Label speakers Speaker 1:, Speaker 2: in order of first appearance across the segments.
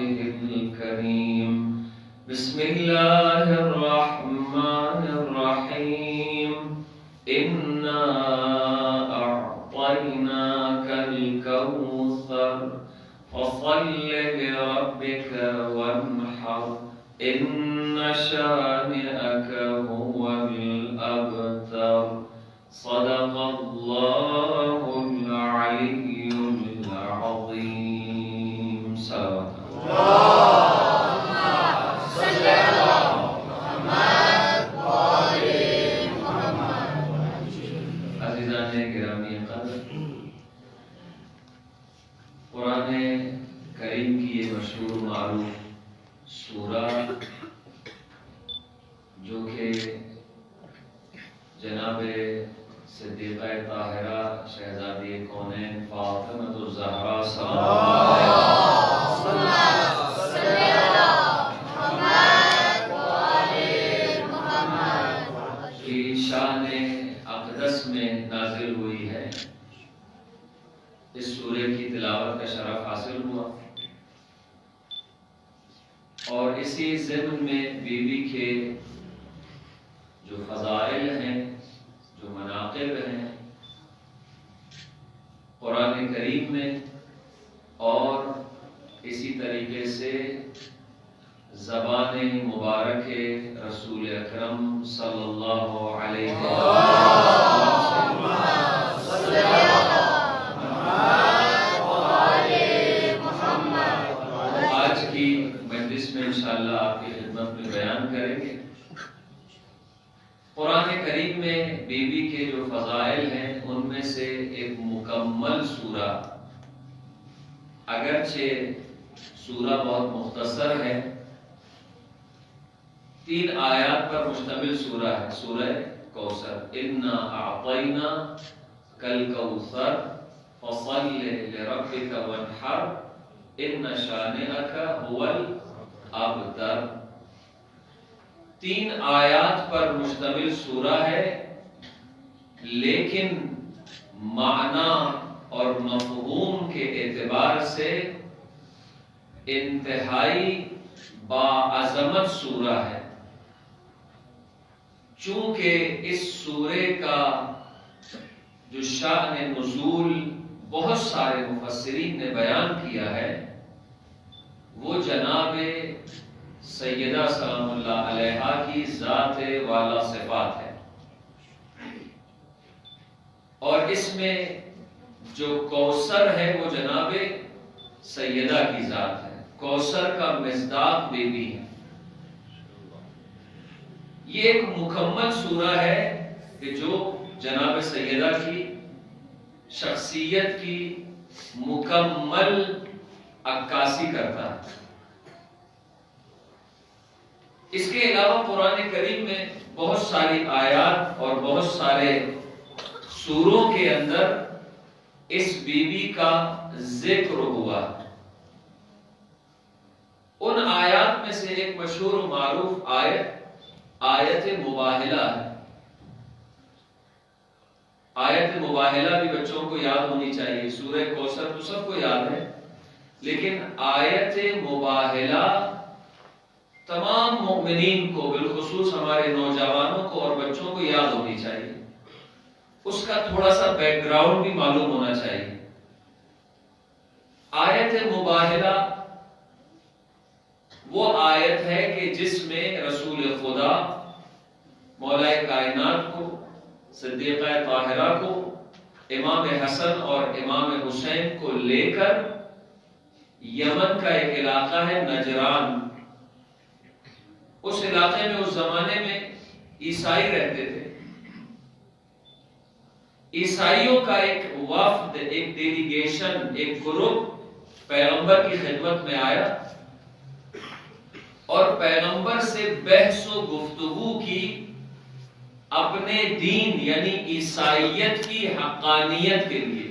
Speaker 1: كتابه الكريم. بسم الله الرحمن الرحيم. إنا أعطيناك الكوثر فصل لربك وانحر إن شانئك هو الأبتر. صدق الله العلي العظيم. صلوات
Speaker 2: اللهم صل على محمد وآل محمد.
Speaker 1: عزیزان گرامی قدر، قرآن کریم کی یہ مشہور معروف سورہ جو کہ جناب صدیقہ طاہرہ شہزادی کونین فاطمہ الزہرا سلام کی شان اقدس میں نازل ہوئی ہے. اس سورہ کی تلاوت کا شرف حاصل ہوا اور اسی ضمن میں بیوی کے جو فضائل ہیں، جو مناقب ہیں قرآن کریم میں، اور اسی طریقے سے زبان مبارک رسول اکرم صلی اللہ علیہ وسلم آج کی مجلس میں انشاءاللہ آپ کی خدمت میں بیان کریں گے. قرآن کریم میں بیوی کے جو فضائل ہیں ان میں سے ایک مکمل سورہ، اگرچہ سورہ بہت مختصر ہے، 3 آیات پر مشتمل سورہ ہے، سورہ کوثر. انا اعطینا کالکوثر فصل لربک وانحر ان شانئک هو الابتر. 3 آیات پر مشتمل سورہ ہے، لیکن معنی اور مفہوم کے اعتبار سے انتہائی باعظمت سورہ ہے. چونکہ اس سورے کا جو شأن نزول بہت سارے مفسرین نے بیان کیا ہے، وہ جناب سیدہ سلام اللہ علیہا کی ذات والا صفات ہے، اور اس میں جو کوثر ہے وہ جناب سیدہ کی ذات ہے. کوثر کا مصداق بیوی ہے. یہ ایک مکمل سورہ ہے کہ جو جناب سیدہ کی شخصیت کی مکمل عکاسی کرتا ہے. اس کے علاوہ قرآن کریم میں بہت ساری آیات اور بہت سارے سوروں کے اندر اس بیوی کا ذکر ہوا. ان آیات میں سے ایک مشہور و معروف آیت مباہلہ ہے. آیت مباہلہ بھی بچوں کو یاد ہونی چاہیے. سورہ کوثر تو سب کو یاد ہے، لیکن آیت مباہلہ تمام مومنین کو، بالخصوص ہمارے نوجوانوں کو اور بچوں کو یاد ہونی چاہیے. اس کا تھوڑا سا بیک گراؤنڈ بھی معلوم ہونا چاہیے. آیت مباہلہ وہ آیت ہے کہ جس میں رسول خدا مولا کائنات کو، صدیقہ طاہرہ کو، امام حسن اور امام حسین کو لے کر یمن کا ایک علاقہ ہے نجران، اس علاقے میں اس زمانے میں عیسائی رہتے تھے. عیسائیوں کا ایک وفد، ایک ڈیلیگیشن، ایک گروپ پیغمبر کی خدمت میں آیا اور پیغمبر سے بحث و گفتگو کی اپنے دین یعنی عیسائیت کی حقانیت کے لیے.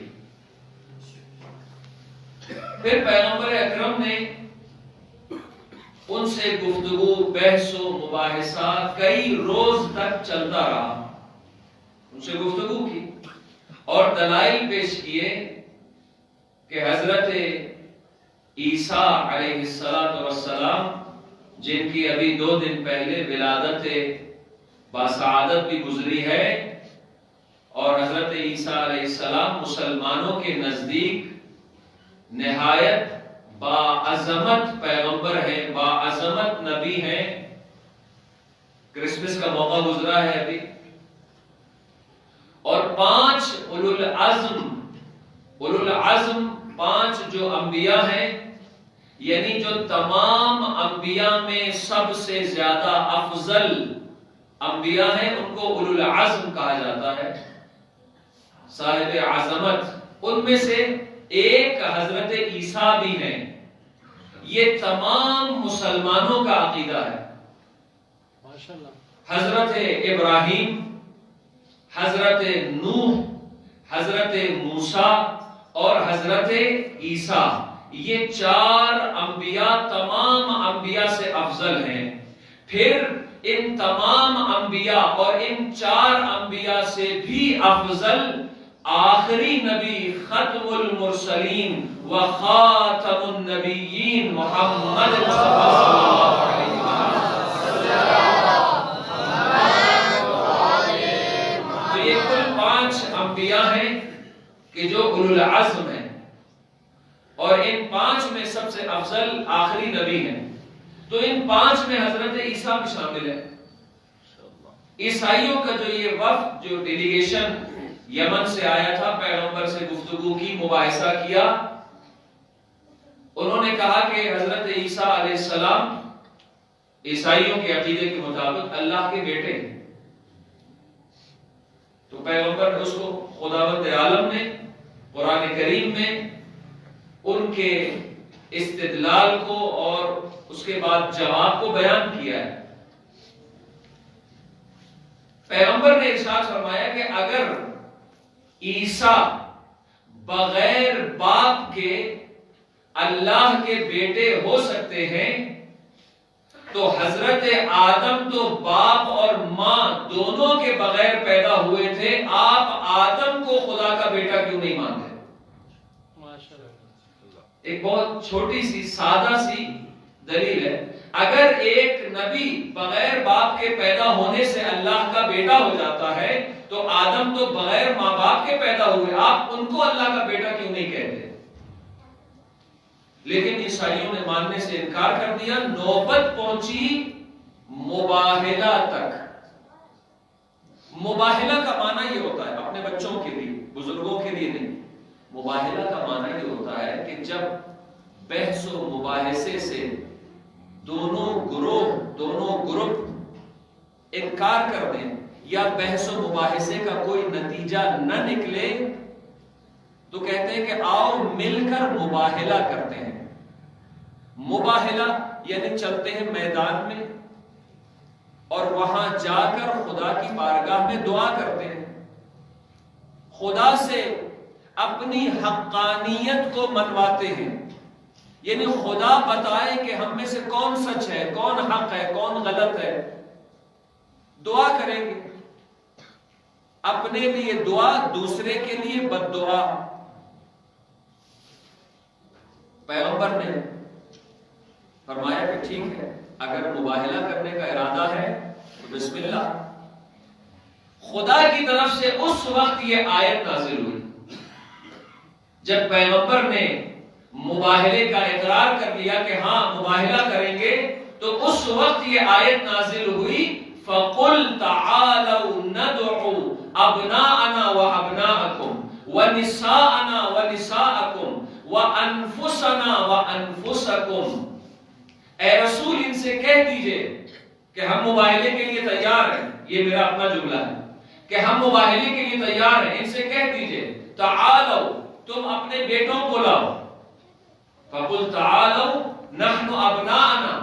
Speaker 1: پھر پیغمبر اکرم نے ان سے گفتگو، بحث و مباحثہ کئی روز تک چلتا رہا. ان سے گفتگو کی اور دلائل پیش کیے کہ حضرت عیسیٰ علیہ السلام جن کی ابھی 2 دن پہلے ولادت باسعادت بھی گزری ہے، اور حضرت عیسیٰ علیہ السلام مسلمانوں کے نزدیک نہایت باعظمت پیغمبر ہیں، باعظمت نبی ہیں۔ کرسمس کا موقع گزرا ہے ابھی، اور 5 اولو العزم 5 جو انبیاء ہیں، یعنی جو تمام انبیاء میں سب سے زیادہ افضل انبیاء ہیں، ان کو اولو العزم کہا جاتا ہے، صاحب عظمت۔ ان میں سے ایک حضرت عیسیٰ بھی ہیں۔ یہ تمام مسلمانوں کا عقیدہ ہے۔ حضرت ابراہیم، حضرت نوح، حضرت موسیٰ اور حضرت عیسیٰ، یہ 4 انبیاء تمام انبیاء سے افضل ہیں۔ پھر ان تمام انبیاء اور ان 4 انبیاء سے بھی افضل آخری نبی، ختم المرسلین و خاتم النبیین محمد مصطفیٰ صلی اللہ علیہ وسلم۔ تو یہ کل 5 انبیاء ہیں کہ جو اولو العزم ہیں، اور ان 5 میں سب سے افضل آخری نبی ہیں۔ تو ان 5 میں حضرت عیسیٰ بھی شامل ہے۔ عیسائیوں کا جو یہ وفد، جو ڈیلیگیشن یمن سے آیا تھا، پیغمبر سے گفتگو کی، مباحثہ کیا، انہوں نے کہا کہ حضرت عیسیٰ علیہ السلام عیسائیوں کے عقیدے کے مطابق اللہ کے بیٹے ہیں۔ تو پیغمبر نے اس کو خداوند عالم نے قرآن کریم میں ان کے استدلال کو اور اس کے بعد جواب کو بیان کیا ہے۔ پیغمبر نے ارشاد فرمایا کہ اگر عیسیٰ بغیر باپ کے اللہ کے بیٹے ہو سکتے ہیں، تو حضرت آدم تو باپ اور ماں دونوں کے بغیر پیدا ہوئے تھے، آپ آدم کو خدا کا بیٹا کیوں نہیں مانتے؟ ایک بہت چھوٹی سی سادہ سی دلیل ہے۔ اگر ایک نبی بغیر باپ کے پیدا ہونے سے اللہ کا بیٹا ہو جاتا ہے، تو آدم تو بغیر ماں باپ کے پیدا ہوئے، آپ ان کو اللہ کا بیٹا کیوں نہیں کہتے؟ لیکن عیسائیوں نے ماننے سے انکار کر دیا۔ نوبت پہنچی مباہلہ تک۔ مباہلہ کا معنی یہ ہوتا ہے، اپنے بچوں کے لیے، بزرگوں کے لیے نہیں، مباہلہ کا معنی یہ ہوتا ہے کہ جب بحث و مباحثے سے دونوں گروپ انکار کر دیں، یا بحث و مباحثے کا کوئی نتیجہ نہ نکلے، تو کہتے ہیں کہ آؤ مل کر مباہلہ کرتے ہیں۔ مباہلہ یعنی چلتے ہیں میدان میں اور وہاں جا کر خدا کی بارگاہ میں دعا کرتے ہیں، خدا سے اپنی حقانیت کو منواتے ہیں، یعنی خدا بتائے کہ ہم میں سے کون سچ ہے، کون حق ہے، کون غلط ہے۔ دعا کریں گے، اپنے لیے دعا، دوسرے کے لیے بد دعا۔ پیغمبر نے فرمایا کہ ٹھیک ہے، اگر مباہلہ کرنے کا ارادہ ہے تو بسم اللہ۔ خدا کی طرف سے اس وقت یہ آیت نازل ہوئی جب پیغمبر نے مباہلے کا اقرار کر لیا کہ ہاں مباہلہ کریں گے، تو اس وقت یہ آیت نازل ہوئی فَقُلْ تَعَالَوْا نَدْعُوا أَبْنَاءَنَا وَأَبْنَاءَكُمْ وَنِسَاءَنَا وَنِسَاءَكُمْ وَأَنفُسَنَا وَأَنفُسَكُمْ۔ اے رسول ان سے کہہ دیجئے کہ ہم مباہلے کے لیے تیار ہیں، یہ میرا اپنا جملہ ہے کہ ہم مباہلے کے لیے تیار ہیں، ان سے کہہ دیجئے تعالوا، تم اپنے بیٹوں کو لاؤ۔ فَقُلْ تَعَالَوْا نَحْنُ أَبْنَاءَنَا،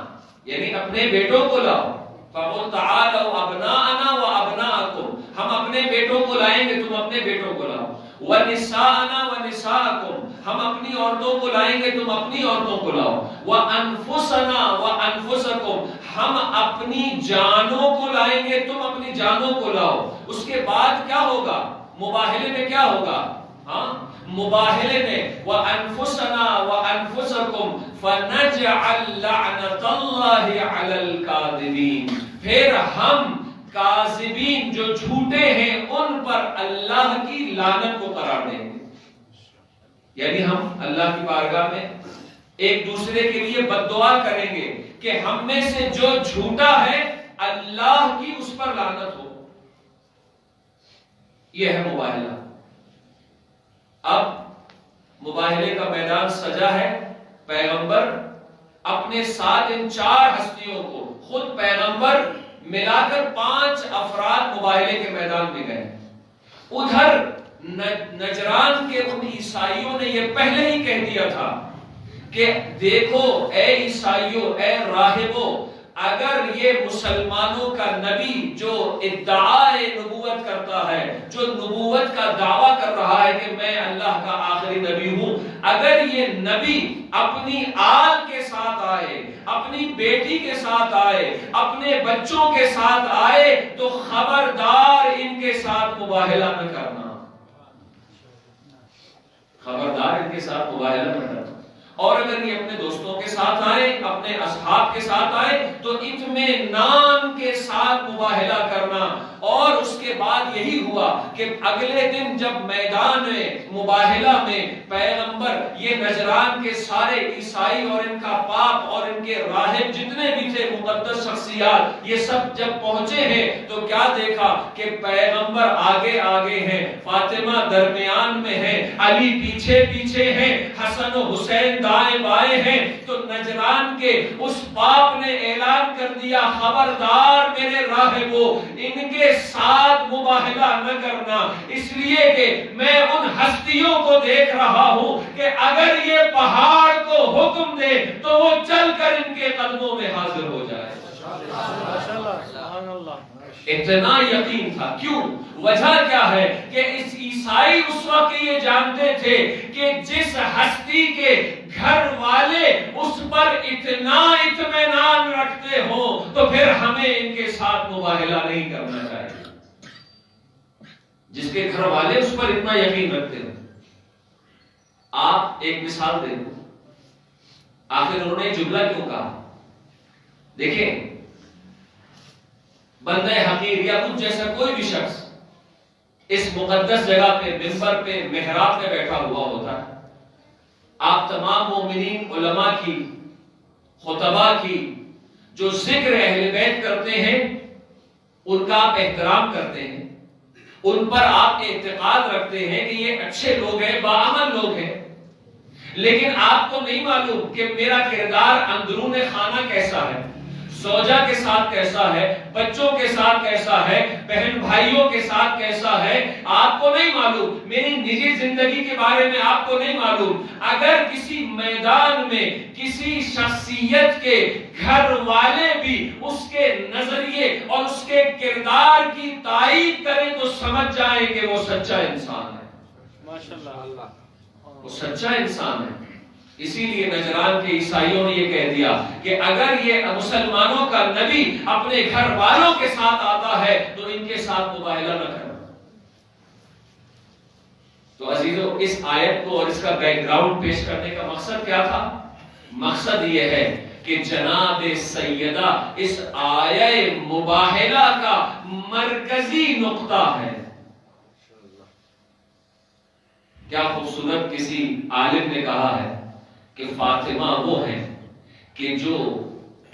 Speaker 1: یعنی اپنے بیٹوں کو لاؤ۔ فَقُلْ تَعَالَوْا أَبْنَاءَنَا وَأَبْنَاءَكُمْ، ہم اپنے بیٹوں کو لائیں گے، تم اپنے بیٹوں کو لاؤ۔ وَنِسَاءَنَا وَنِسَاءَكُمْ، ہم اپنی عورتوں کو لائیں گے، تم اپنی عورتوں کو لاؤ۔ وَأَنفُسَنَا وَأَنفُسَكُمْ، ہم اپنی جانوں کو لائیں گے، تم اپنی جانوں کو لاؤ۔ اس کے بعد کیا ہوگا؟ مباہلے میں کیا ہوگا؟ ہاں مباہلے میں وَأَنفُسَنَا وَأَنفُسَكُمْ فَنَجْعَلْ لَعْنَةَ اللَّهِ عَلَى الْكَاذِبِينَ، پھر ہم کاذبین جو جھوٹے ہیں ان پر اللہ کی لعنت کو قرار دیں گے. یعنی ہم اللہ کی بارگاہ میں ایک دوسرے کے لیے بد دعا کریں گے کہ ہم میں سے جو جھوٹا ہے اللہ کی اس پر لعنت ہو. یہ ہے مباہلہ. اب مباہلے کا میدان سجا ہے. پیغمبر اپنے ساتھ ان 4 ہستیوں کو، خود پیغمبر ملا کر 5 افراد مباہلے کے میدان میں گئے. ادھر نجران کے ان عیسائیوں نے یہ پہلے ہی کہہ دیا تھا کہ دیکھو اے عیسائیوں، اے راہبوں، اگر یہ مسلمانوں کا نبی جو ادعائے نبوت کرتا ہے، جو نبوت کا دعویٰ کر رہا ہے کہ میں اللہ کا آخری نبی ہوں، اگر یہ نبی اپنی آل کے ساتھ آئے، اپنی بیٹی کے ساتھ آئے، اپنے بچوں کے ساتھ آئے تو خبردار ان کے ساتھ مباہلہ نہ کرنا. خبردار ان کے ساتھ مباہلہ نہ کرنا. اور اگر یہ اپنے دوستوں کے ساتھ آئے، اپنے اصحاب کے ساتھ آئے تو اطمینان کے ساتھ مباہلہ کرنا. اور اس کے بعد یہی ہوا کہ اگلے دن جب میدان مباہلہ میں پیغمبر یہ نجران کے سارے عیسائی اور ان کا پاپ اور ان کے راہب جتنے بھی تھے مقدس شخصیات، یہ سب جب پہنچے ہیں تو کیا دیکھا کہ پیغمبر آگے آگے ہیں، فاطمہ درمیان میں ہے، علی پیچھے پیچھے ہیں، حسن و حسین دائیں بائیں ہیں. تو نجران کے اس پاپ نے اعلان کر دیا خبردار میرے راہبو، ان کے ساتھ مباہلہ نہ کرنا، اس لیے کہ میں ان ہستیوں کو دیکھ رہا ہوں کہ اگر یہ پہاڑ کو حکم دے تو وہ چل کر ان کے قدموں میں حاضر ہو جائے. اتنا یقین تھا. کیوں؟ وجہ کیا ہے کہ اس عیسائی اس وقت یہ جانتے تھے کہ جس ہستی کے گھر والے اس پر اتنا اطمینان رکھتے ہو تو پھر ہمیں ان کے ساتھ مباہلہ نہیں کرنا چاہیے. جس کے گھر والے اس پر اتنا یقین رکھتے ہو. آپ ایک مثال دیں، آخر انہوں نے جملہ کیوں کہا؟ دیکھیں، بندہ حقیر یا کچھ جیسا کوئی بھی شخص اس مقدس جگہ پہ، منبر پہ، محراب پہ بیٹھا ہوا ہوتا ہے. آپ تمام مومنین، علماء کی، خطباء کی جو ذکر اہل بیت کرتے ہیں ان کا آپ احترام کرتے ہیں، ان پر آپ اعتقاد رکھتے ہیں کہ یہ اچھے لوگ ہیں، باعمل لوگ ہیں. لیکن آپ کو نہیں معلوم کہ میرا کردار اندرون خانہ کیسا ہے، زوجہ کے ساتھ کیسا ہے، بچوں کے ساتھ کیسا ہے، بہن بھائیوں کے ساتھ کیسا ہے. آپ کو نہیں معلوم. میری نجی زندگی کے بارے میں آپ کو نہیں معلوم. اگر کسی میدان میں کسی شخصیت کے گھر والے بھی اس کے نظریے اور اس کے کردار کی تائید کریں تو سمجھ جائیں کہ وہ سچا انسان ہے. ماشاءاللہ، وہ سچا انسان ہے. اسی لیے نجران کے عیسائیوں نے یہ کہہ دیا کہ اگر یہ مسلمانوں کا نبی اپنے گھر والوں کے ساتھ آتا ہے تو ان کے ساتھ مباہلہ نہ کرنا. تو عزیزو، اس آیت کو اور اس کا بیک گراؤنڈ پیش کرنے کا مقصد کیا تھا؟ مقصد یہ ہے کہ جناب سیدہ اس آیہ مباہلہ کا مرکزی نقطہ ہے. کیا خوبصورت کسی عالم نے کہا ہے کہ فاطمہ وہ ہے کہ جو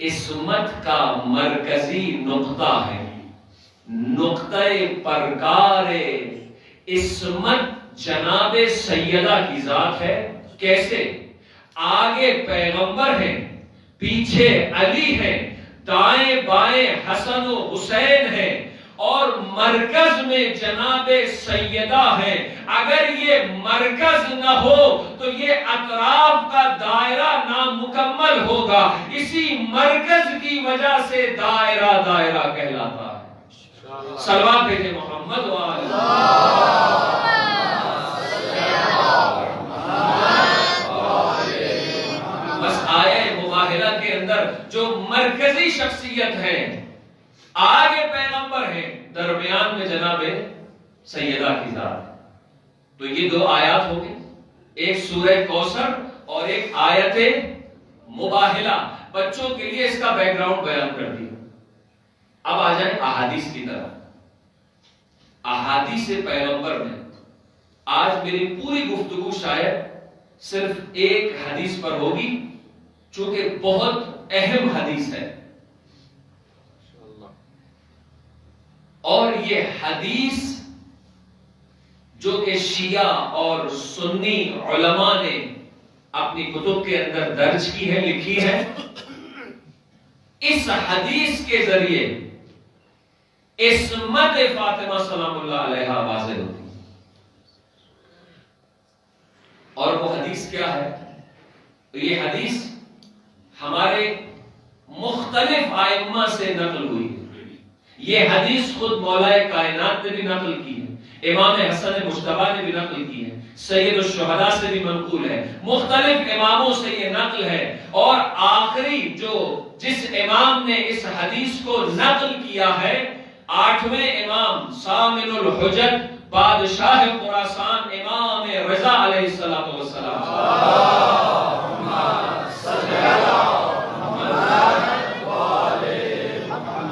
Speaker 1: عصمت کا مرکزی نقطہ ہے. نقطہ پرکار عصمت جناب سیدہ کی ذات ہے. کیسے؟ آگے پیغمبر ہیں، پیچھے علی ہیں، دائیں بائیں حسن و حسین ہیں اور مرکز میں جناب سیدہ ہے. اگر یہ مرکز نہ ہو تو یہ اطراف کا دائرہ نامکمل ہوگا. اسی مرکز کی وجہ سے دائرہ دائرہ کہلاتا ہے. صلوات بھیجے محمد بس آیہ مباہلہ کے اندر جو مرکزی شخصیت ہے، آگے پیغمبر ہیں، درمیان میں جناب سیدہ کی ذات. تو یہ 2 آیات ہو گئی. ایک سورہ کوثر اور ایک آیت مباہلہ، بچوں کے لیے اس کا بیک گراؤنڈ بیان کر دیا۔ اب آ جائیں احادیث کی طرف۔ احادیث پیغمبر میں آج میری پوری گفتگو شاید صرف ایک حدیث پر ہوگی، چونکہ بہت اہم حدیث ہے، اور یہ حدیث جو کہ شیعہ اور سنی علماء نے اپنی کتب کے اندر درج کی ہے، لکھی ہے، اس حدیث کے ذریعے عصمت فاطمہ سلام اللہ علیہا واضح ہوتی ہے۔ اور وہ حدیث کیا ہے؟ تو یہ حدیث ہمارے مختلف ائمہ سے نقل ہوئی ہے۔ یہ حدیث خود مولا کائنات نے بھی نقل کی ہے، امام حسن مجتبی نے بھی نقل کی ہے، سید الشہداء سے بھی منقول ہے، مختلف اماموں سے یہ نقل ہے، اور آخری جس امام نے اس حدیث کو نقل کیا ہے، 8ویں امام سامن الحجت بادشاہ خراسان امام رضا علیہ الصلوۃ والسلام۔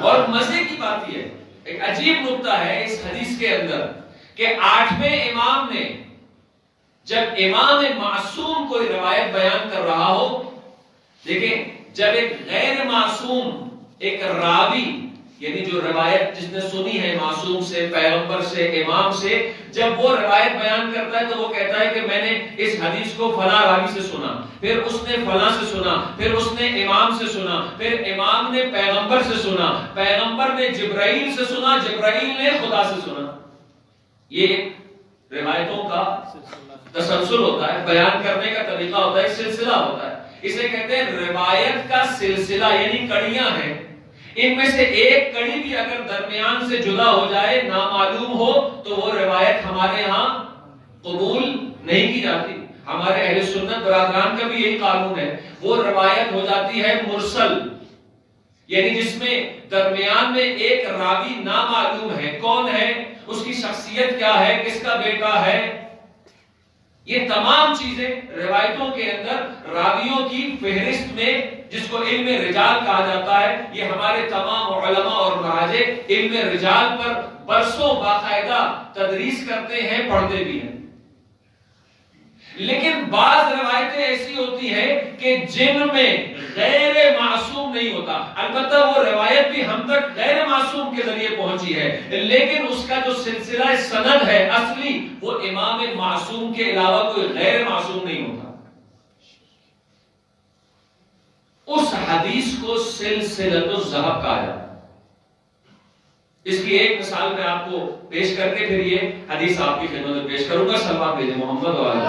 Speaker 1: اور مزے کی بات یہ ہے، ایک عجیب نکتہ ہے اس حدیث کے اندر کہ 8ویں امام نے جب امام معصوم کوئی روایت بیان کر رہا ہو، دیکھیں جب ایک غیر معصوم ایک راوی، یعنی جو روایت جس نے سنی ہے معصوم سے، پیغمبر سے، امام سے، جب وہ روایت بیان کرتا ہے تو وہ کہتا ہے کہ میں نے اس حدیث کو فلاں راوی سے سنا، پھر اس نے فلاں سے سنا، پھر اس نے امام سے سنا، پھر امام نے پیغمبر سے سنا، پیغمبر نے جبرائیل سے سنا، جبرائیل نے خدا سے سنا۔ یہ روایتوں کا تسلسل ہوتا ہے، بیان کرنے کا طریقہ ہوتا ہے، سلسلہ ہوتا ہے، اسے کہتے ہیں روایت کا سلسلہ، یعنی کڑیاں ہیں، ان میں سے ایک کڑی بھی اگر درمیان سے جدا ہو جائے، نامعلوم ہو، تو وہ روایت ہمارے ہاں قبول نہیں کی جاتی۔ ہمارے اہل سنت برادران کا بھی یہی قانون ہے، وہ روایت ہو جاتی ہے مرسل، یعنی جس میں درمیان میں ایک راوی نامعلوم ہے، کون ہے، اس کی شخصیت کیا ہے، کس کا بیٹا ہے۔ یہ تمام چیزیں روایتوں کے اندر راویوں کی فہرست میں، جس کو علم رجال کہا جاتا ہے، یہ ہمارے تمام علماء اور مراجع علم رجال پر برسوں باقاعدہ تدریس کرتے ہیں، پڑھتے بھی ہیں۔ لیکن بعض روایتیں ایسی ہوتی ہیں کہ جن میں غیر معصوم نہیں ہوتا، البتہ وہ روایت بھی ہم تک غیر معصوم کے ذریعے پہنچی ہے، لیکن اس کا جو سلسلہ سند ہے اصلی، وہ امام معصوم کے علاوہ کوئی غیر معصوم نہیں ہوتا۔ اس حدیث کو سلسلۃ الذھب کہا جاتا ہے۔ اس کی ایک مثال میں آپ کو پیش کر کے پھر یہ حدیث آپ کی خدمت میں پیش کروں گا۔ صلوات بھیجیں محمد والے۔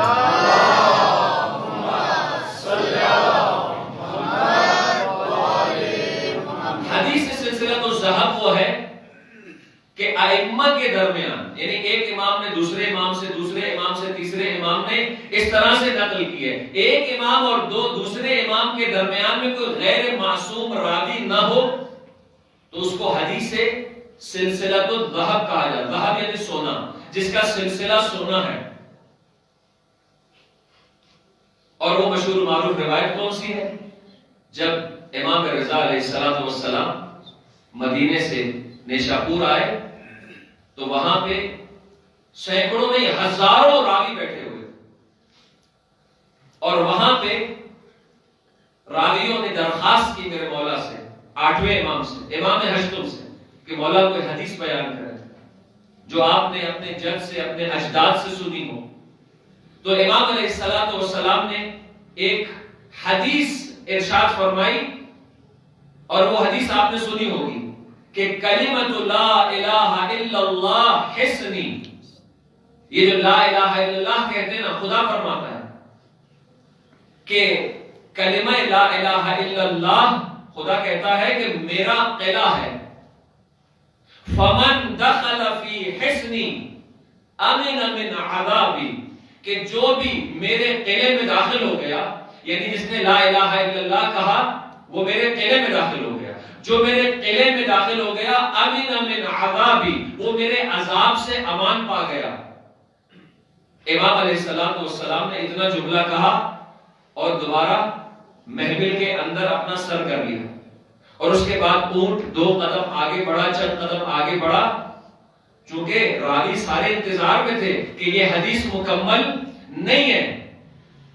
Speaker 1: حدیث سلسلۃ الذھب وہ ہے کہ ائمہ کے درمیان، یعنی ایک امام نے دوسرے امام سے، دوسرے امام سے تیسرے امام نے اس طرح سے نقل کی ہے، ایک امام اور دوسرے امام کے درمیان میں کوئی غیر معصوم راوی نہ ہو تو اس کو حدیث سلسلۃ الذھب کہا جاتا ہے۔ ذھب یعنی سونا، جس کا سلسلہ سونا ہے۔ اور وہ مشہور معروف روایت کون سی ہے؟ جب امام رضا علیہ السلام مدینے سے نیشاپور آئے تو وہاں پہ سینکڑوں نہیں ہزاروں راوی بیٹھے ہوئے، اور وہاں پہ راویوں نے درخواست کی میرے مولا سے، 8ویں امام سے، امام ہشتم سے، کہ مولا کوئی حدیث بیان کرے جو آپ نے اپنے جد سے، اپنے اجداد سے سنی ہو۔ تو امام علیہ السلام نے ایک حدیث ارشاد فرمائی، اور وہ حدیث آپ نے سنی ہوگی کہ کلمۃ لا الہ الا اللہ حسنی، یہ جو لا الہ الا اللہ کہتے ہیں نا، خدا فرماتا ہے کہ کلمہ لا الہ الا اللہ، خدا کہتا ہے کہ میرا قلعہ ہے، فمن دخل فی حسنی امن من عذابی، کہ جو بھی میرے قلعے میں داخل ہو گیا، یعنی جس نے لا الہ الا اللہ کہا وہ میرے قلعے میں داخل ہو گیا، جو میرے قلعے میں داخل ہو گیا، امن من عذابی، وہ میرے عذاب سے امان پا گیا۔ امام علیہ السلام نے اتنا جملہ کہا اور دوبارہ محفل کے اندر اپنا سر کر لیا، اور اس کے بعد اونٹ 2 قدم آگے بڑھا، چند قدم آگے بڑھا، چونکہ راوی سارے انتظار میں تھے کہ یہ حدیث مکمل نہیں ہے۔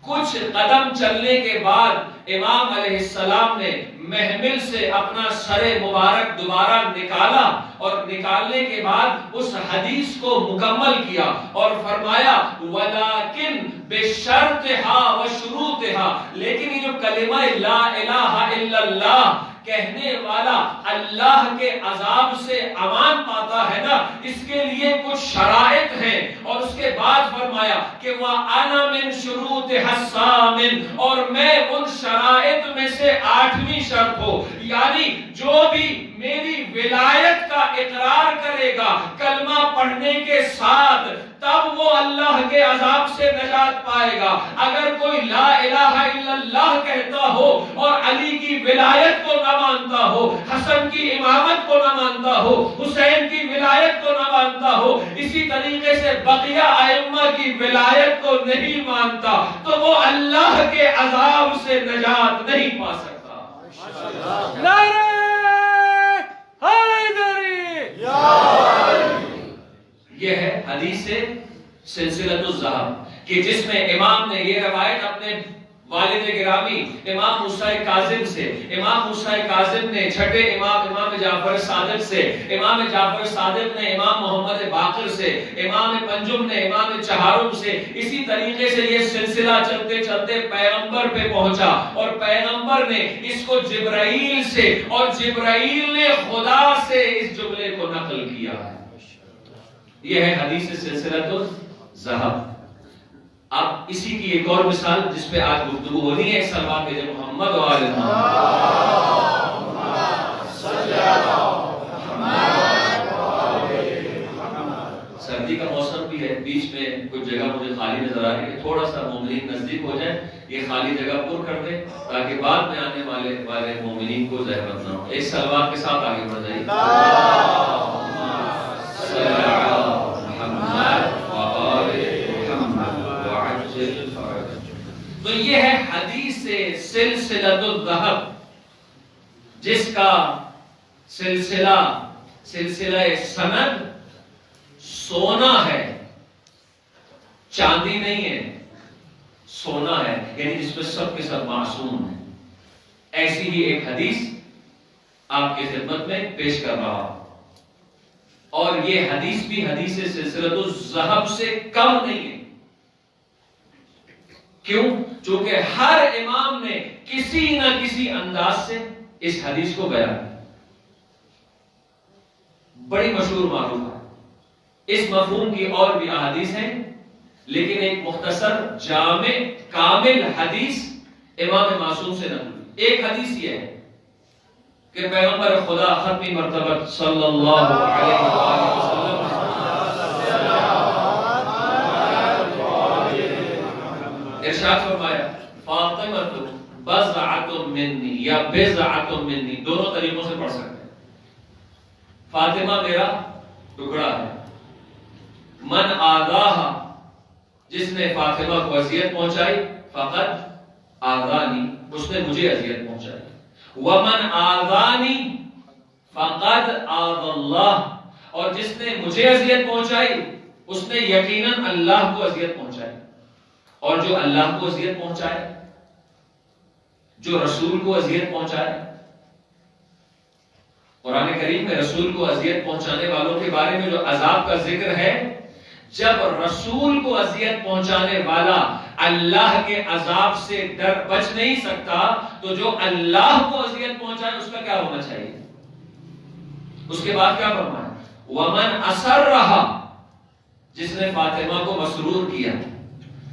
Speaker 1: کچھ قدم چلنے کے بعد امام علیہ السلام نے محمل سے اپنا سر مبارک دوبارہ نکالا، اور نکالنے کے بعد اس حدیث کو مکمل کیا اور فرمایا وَلَكِنْ بِشَرْطِهَا وَشُرُوطِهَا، لیکن یہ جو کلمہ لا الہ الا اللہ کہنے والا اللہ کے عذاب سے امان پاتا ہے نا، اس کے لیے کچھ شرائط ہیں، اور اس کے بعد فرمایا کہ وَأَنَا مِن شُرُوطِهَا الثَّامِنُ، اور میں ان شرائط میں سے 8ویں شرط ہو، یعنی جو بھی میری ولایت کا اقرار کرے گا کلمہ پڑھنے کے ساتھ، تب وہ اللہ کے عذاب سے نجات پائے گا۔ اگر کوئی لا الہ الا اللہ کہتا ہو اور علی کی ولایت کو نہ مانتا ہو، حسن کی امامت کو نہ مانتا ہو، حسین کی ولایت کو نہ مانتا ہو، اسی طریقے سے بقیہ ائمہ کی ولایت کو نہیں مانتا، تو وہ اللہ کے عذاب سے نجات نہیں پا سکتا۔
Speaker 2: نعرہ حیدری،
Speaker 1: یہ ہے حدیث سلسلۃ الذہب کہ جس میں امام نے یہ روایت اپنے والد گرامی امام موسیٰ کاظم سے، امام موسیٰ کاظم نے چھٹے امام جعفر صادق سے، امام جعفر صادق نے امام محمد باقر سے، امام پنجم نے امام چہارم سے، اسی طریقے سے یہ سلسلہ چلتے چلتے پیغمبر پہ پہنچا، اور پیغمبر نے اس کو جبرائیل سے، اور جبرائیل نے خدا سے اس جملے کو نقل کیا ہے۔ یہ ہے حدیث سلسلۃ الذہب۔ اب اسی کی ایک اور مثال جس پہ آج گفتگو ہونی ہے، صلوات بھیجے محمد و آل محمد۔ سردی کا موسم بھی ہے، بیچ میں کچھ جگہ مجھے خالی نظر آ رہی ہے، تھوڑا سا مومنین نزدیک ہو جائے، یہ خالی جگہ پر کر دیں تاکہ بعد میں آنے والے مومنین کو زحمت نہ ہو۔ ایک صلوات کے ساتھ آگے بڑھ جائیے۔ تو یہ ہے حدیث سلسلۃ الذہب، جس کا سلسلہ سند سونا ہے، چاندی نہیں ہے، سونا ہے، یعنی جس میں سب کے سب معصوم ہیں۔ ایسی ہی ایک حدیث آپ کی خدمت میں پیش کر رہا ہوں، اور یہ حدیث بھی حدیث سلسلۃ الذہب سے کم نہیں ہے۔ کیوں؟ چونکہ ہر امام نے کسی نہ کسی انداز سے اس حدیث کو بیان کیا، بڑی مشہور معروف ہے۔ اس مفہوم کی اور بھی احادیث ہیں، لیکن ایک مختصر جامع کامل حدیث امام معصوم سے نقل ہوئی۔ ایک حدیث یہ ہے کہ پیغمبر خدا ختمی مرتبہ صلی اللہ علیہ وآلہ وسلم ارشاد فرمایا فاطمہ بضعۃ منی یا بضعۃ منی، دونوں طریقوں سے پڑھ سکتے ہیں۔ فاطمہ میرا ٹکڑا ہے، من آذاہا، جس نے فاطمہ کو اذیت پہنچائی، فقط آذانی، اس نے مجھے اذیت پہنچائی، ومن آذانی فقد آذى اللہ، اور جس نے مجھے اذیت پہنچائی اس نے یقیناً اللہ کو اذیت پہنچائی، اور جو اللہ کو اذیت پہنچائے، جو رسول کو اذیت پہنچائے، قرآن کریم میں رسول کو اذیت پہنچانے والوں کے بارے میں جو عذاب کا ذکر ہے، جب رسول کو اذیت پہنچانے والا اللہ کے عذاب سے بچ نہیں سکتا، تو جو اللہ کو اذیت پہنچائے اس کا کیا ہونا چاہیے؟ اس کے بعد کیا فرمایا؟ وَمَنْ أَسَرَّهَا، جس نے فاطمہ کو مسرور کیا،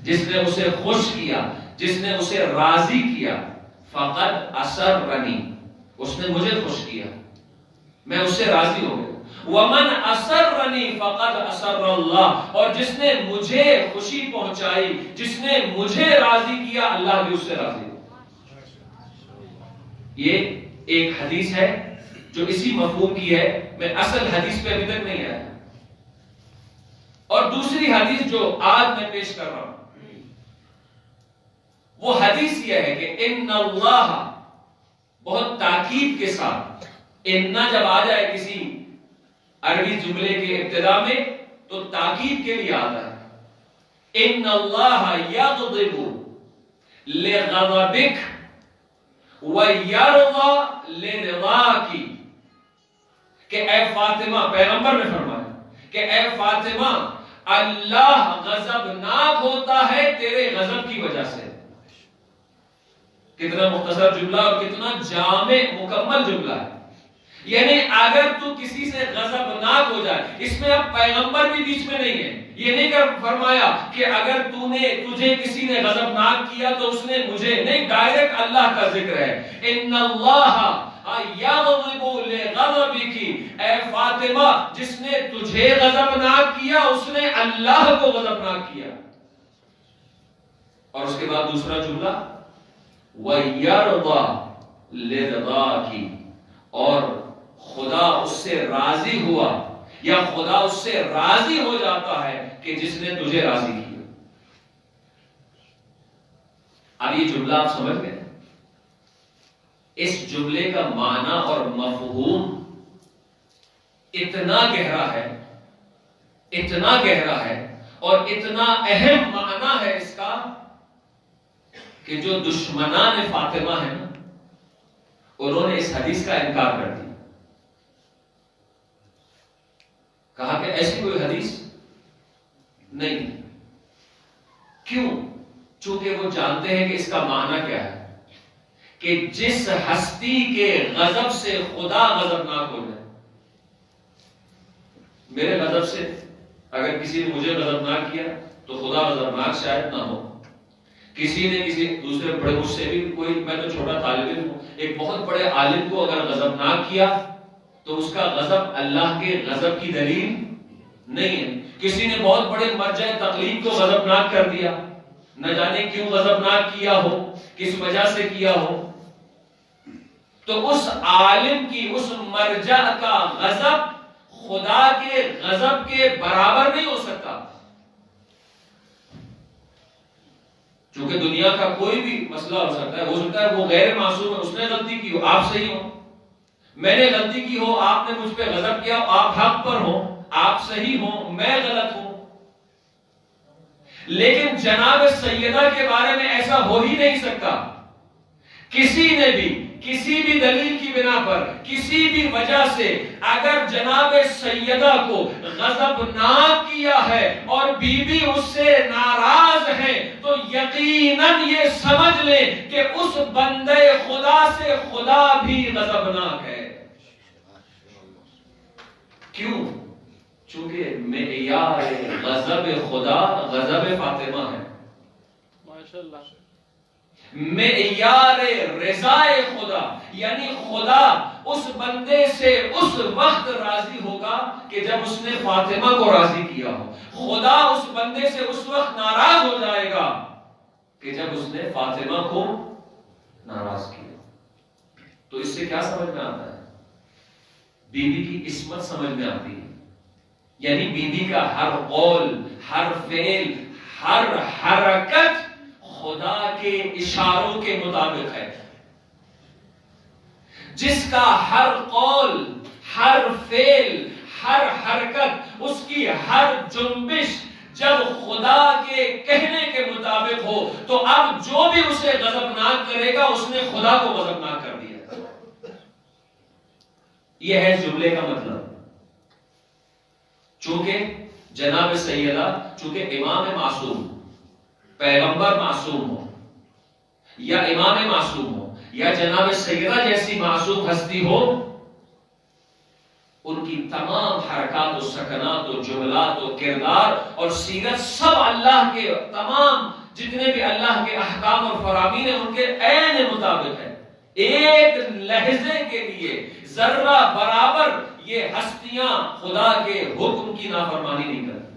Speaker 1: جس نے اسے خوش کیا، جس نے اسے راضی کیا، فقد اسرنی، اس نے مجھے خوش کیا، میں اس سے راضی ہو گیا۔ ومن اسرنی فقد اسر اللہ، اور جس نے مجھے خوشی پہنچائی، جس نے مجھے راضی کیا، اللہ بھی اس سے راضی ہو۔ یہ ایک حدیث ہے جو اسی مفہوم کی ہے، میں اصل حدیث پہ ابھی تک نہیں آیا۔ اور دوسری حدیث جو آج میں پیش کر رہا ہوں وہ حدیث یہ ہے کہ ان اللہ، بہت تاکید کے ساتھ ان جب آ جائے کسی عربی جملے کے ابتدا میں تو تاکید کے لیے آتا ہے، ان اللہ یغضب لغضبک ویرضی لرضاک، کہ اے فاطمہ، پیغمبر نے فرمایا کہ اے فاطمہ، اللہ غضبناک ہوتا ہے تیرے غضب کی وجہ سے۔ کتنا مختصر جملہ اور کتنا جامع مکمل جملہ ہے۔ یعنی اگر تو کسی سے غضبناک ہو جائے، اس میں اب پیغمبر بھی بیچ میں نہیں ہے، یہ نہیں کہ فرمایا کہ اگر تجھے کسی نے غضبناک کیا تو اس نے مجھے، نہیں، ڈائریکٹ اللہ کا ذکر ہے، ان اللہ یغضب لغضبک، اے فاطمہ جس نے تجھے غضبناک کیا اس نے اللہ کو غضبناک کیا۔ اور اس کے بعد دوسرا جملہ وَيَرْضَى لِرْضَاكِ، اور خدا اس سے راضی ہوا یا خدا اس سے راضی ہو جاتا ہے کہ جس نے تجھے راضی کیا۔ اب یہ جملہ آپ سمجھ گئے؟ اس جملے کا معنی اور مفہوم اتنا گہرا ہے، اتنا گہرا ہے اور اتنا اہم معنی ہے اس کا کہ جو دشمنان فاطمہ ہیں نا، انہوں نے اس حدیث کا انکار کر دیا، کہا کہ ایسی کوئی حدیث نہیں۔ کیوں؟ چونکہ وہ جانتے ہیں کہ اس کا معنی کیا ہے، کہ جس ہستی کے غضب سے خدا غضبناک ہو جائے۔ میرے غضب سے اگر کسی نے مجھے غضبناک کیا تو خدا غضبناک شاید نہ ہو۔ کسی نے کسی دوسرے بڑے، مجھ سے بھی کوئی، میں تو چھوٹا طالب علم ہوں، ایک بہت بڑے عالم کو اگر غضبناک کیا تو اس کا غضب اللہ کے غضب کی دلیل نہیں ہے۔ کسی نے بہت بڑے مرجع تقلید کو غضبناک کر دیا، نہ جانے کیوں غضبناک کیا ہو، کس وجہ سے کیا ہو، تو اس عالم کی، اس مرجع کا غضب خدا کے غضب کے برابر نہیں ہو سکتا۔ چونکہ دنیا کا کوئی بھی مسئلہ ہو سکتا ہے وہ غیر معصوم ہے، اس نے غلطی کی ہو، آپ صحیح ہو، میں نے غلطی کی ہو، آپ نے مجھ پہ غضب کیا، آپ حق پر ہو، آپ صحیح ہو، میں غلط ہوں۔ لیکن جناب سیدہ کے بارے میں ایسا ہو ہی نہیں سکتا۔ کسی نے بھی کسی بھی دلیل کی بنا پر، کسی بھی وجہ سے اگر جناب سیدہ کو غضبناک کیا ہے اور بیوی اس سے ناراض ہے تو یقیناً یہ سمجھ لیں کہ اس بندے خدا سے خدا بھی غضبناک ہے۔ کیوں؟ چونکہ معیار غضب خدا غضب فاطمہ ہے،
Speaker 2: ماشاءاللہ۔
Speaker 1: معیار رضا خدا، یعنی خدا اس بندے سے اس وقت راضی ہوگا کہ جب اس نے فاطمہ کو راضی کیا ہو، خدا اس بندے سے اس وقت ناراض ہو جائے گا کہ جب اس نے فاطمہ کو ناراض کیا۔ تو اس سے کیا سمجھ میں آتا ہے؟ بیوی کی عصمت سمجھ میں آتی ہے، یعنی بیوی کا ہر قول، ہر فعل، ہر حرکت خدا کے اشاروں کے مطابق ہے۔ جس کا ہر قول، ہر فعل، ہر حرکت، اس کی ہر جنبش جب خدا کے کہنے کے مطابق ہو تو اب جو بھی اسے غضبناک کرے گا اس نے خدا کو غضبناک کر دیا۔ یہ ہے جملے کا مطلب۔ چونکہ جناب سیدہ، چونکہ امام معصوم، پیغمبر معصوم ہو یا امام معصوم ہو یا جناب سیدہ جیسی معصوم ہستی ہو، ان کی تمام حرکات و سکنات و جملات و کردار اور سیرت سب اللہ کے، تمام جتنے بھی اللہ کے احکام اور فرامین ہیں ان کے عین مطابق ہے۔ ایک لحظے کے لیے ذرہ برابر یہ ہستیاں خدا کے حکم کی نافرمانی نہیں کرتی۔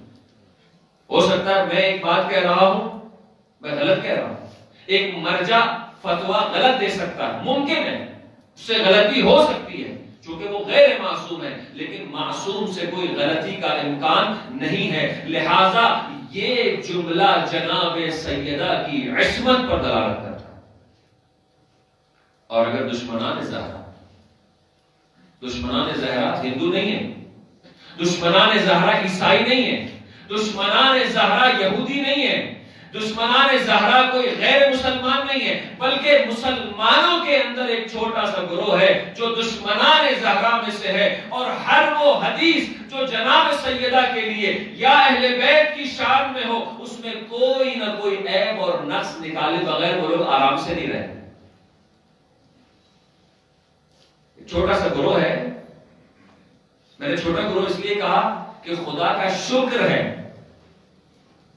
Speaker 1: ہو سکتا ہے میں ایک بات کہہ رہا ہوں، میں غلط کہہ رہا ہوں، ایک مرجع فتویٰ غلط دے سکتا ہے، ممکن ہے، اس سے غلطی ہو سکتی ہے، چونکہ وہ غیر معصوم ہے، لیکن معصوم سے کوئی غلطی کا امکان نہیں ہے، لہذا یہ جملہ جناب سیدہ کی عصمت پر دلالت کرتا ہے۔ اور اگر دشمنان زہرا ہندو نہیں ہیں، دشمنان زہرا عیسائی نہیں ہیں، دشمنان زہرا یہودی نہیں ہیں، دشمنان زہرا کوئی غیر مسلمان نہیں ہے، بلکہ مسلمانوں کے اندر ایک چھوٹا سا گروہ ہے جو دشمنان زہرا میں سے ہے، اور ہر وہ حدیث جو جناب سیدہ کے لیے یا اہل بیت کی شان میں ہو، اس میں کوئی نہ کوئی عیب اور نقص نکالے بغیر وہ لوگ آرام سے نہیں رہتے۔ چھوٹا سا گروہ ہے، میں نے چھوٹا گروہ اس لیے کہا کہ خدا کا شکر ہے،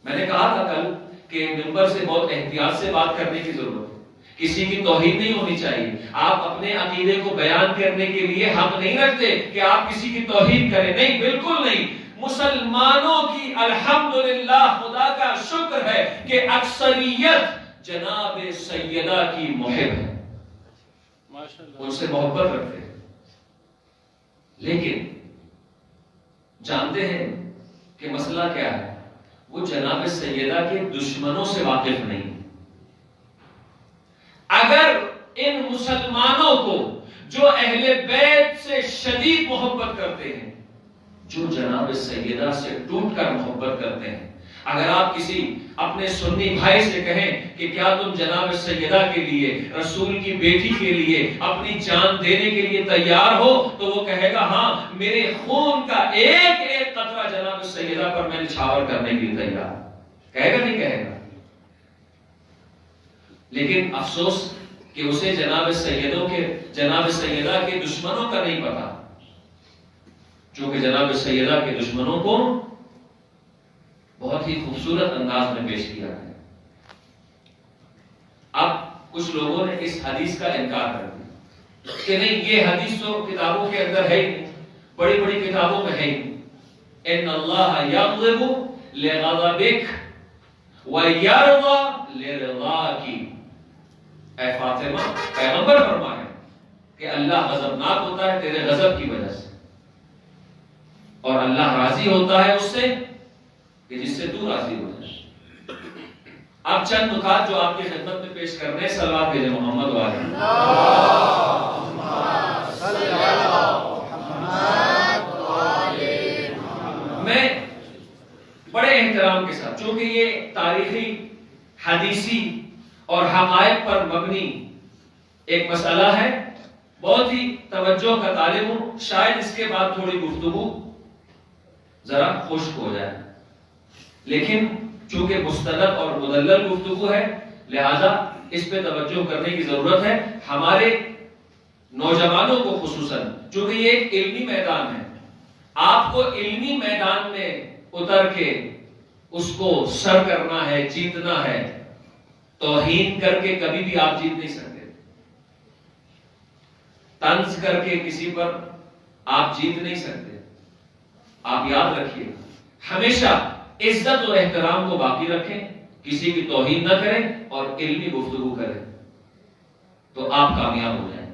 Speaker 1: میں نے کہا تھا کل کہ ممبر سے بہت احتیاط سے بات کرنے کی ضرورت ہے، کسی کی توہین نہیں ہونی چاہیے، آپ اپنے عقیدے کو بیان کرنے کے لیے حق نہیں رکھتے کہ آپ کسی کی توہین کریں، نہیں، بالکل نہیں۔ مسلمانوں کی الحمدللہ خدا کا شکر ہے کہ اکثریت جناب سیدہ کی محب ہے، ان سے محبت رکھتے ہیں، لیکن جانتے ہیں کہ مسئلہ کیا ہے، وہ جناب سیدہ کے دشمنوں سے واقف نہیں۔ اگر ان مسلمانوں کو جو اہل بیت سے شدید محبت کرتے ہیں، جو جناب سیدہ سے ٹوٹ کر محبت کرتے ہیں، اگر آپ کسی اپنے سنی بھائی سے کہیں کہ کیا تم جناب سیدہ کے لیے، رسول کی بیٹی کے لیے اپنی جان دینے کے لیے تیار ہو، تو وہ کہے گا ہاں، میرے خون کا ایک ایک قطرہ جناب سیدہ پر میں نچھاور کرنے کے لیے تیار۔ کہے گا نہیں کہے گا؟ لیکن افسوس کہ اسے جناب سیدہ کے دشمنوں کا نہیں پتا، چونکہ جناب سیدہ کے دشمنوں کو بہت ہی خوبصورت انداز میں پیش کیا ہے۔ اب کچھ لوگوں نے اس حدیث کا انکار کر دیا کہ نہیں، یہ حدیث تو کتابوں کے اندر ہے ہی نہیں، بڑی بڑی کتابوں میں ہے ہی نہیں۔ ان اللہ یغضب لغضبک ویرضی لرضاک، اے فاطمہ، پیغمبر فرمائے کہ اللہ غضبناک ہوتا ہے تیرے غضب کی وجہ سے، اور اللہ راضی ہوتا ہے اس سے کہ جس سے تو راضی ہو جائے۔ اب چند نکات جو آپ کی خدمت میں پیش کرنے، صلوات بھیجے محمد والے۔ میں بڑے احترام کے ساتھ، چونکہ یہ تاریخی، حدیثی اور حقائق پر مبنی ایک مسئلہ ہے، بہت ہی توجہ کا طالب ہوں، شاید اس کے بعد تھوڑی گفتگو ذرا خشک ہو جائے، لیکن چونکہ مستند اور مدلل گفتگو ہے، لہذا اس پہ توجہ کرنے کی ضرورت ہے، ہمارے نوجوانوں کو خصوصاً، چونکہ یہ ایک علمی میدان ہے، آپ کو علمی میدان میں اتر کے اس کو سر کرنا ہے، جیتنا ہے، توہین کر کے کبھی بھی آپ جیت نہیں سکتے، طنز کر کے کسی پر آپ جیت نہیں سکتے۔ آپ یاد رکھیے، ہمیشہ عزت و احترام کو باقی رکھیں، کسی کی توہین نہ کریں اور علمی گفتگو کریں، تو آپ کامیاب ہو جائیں۔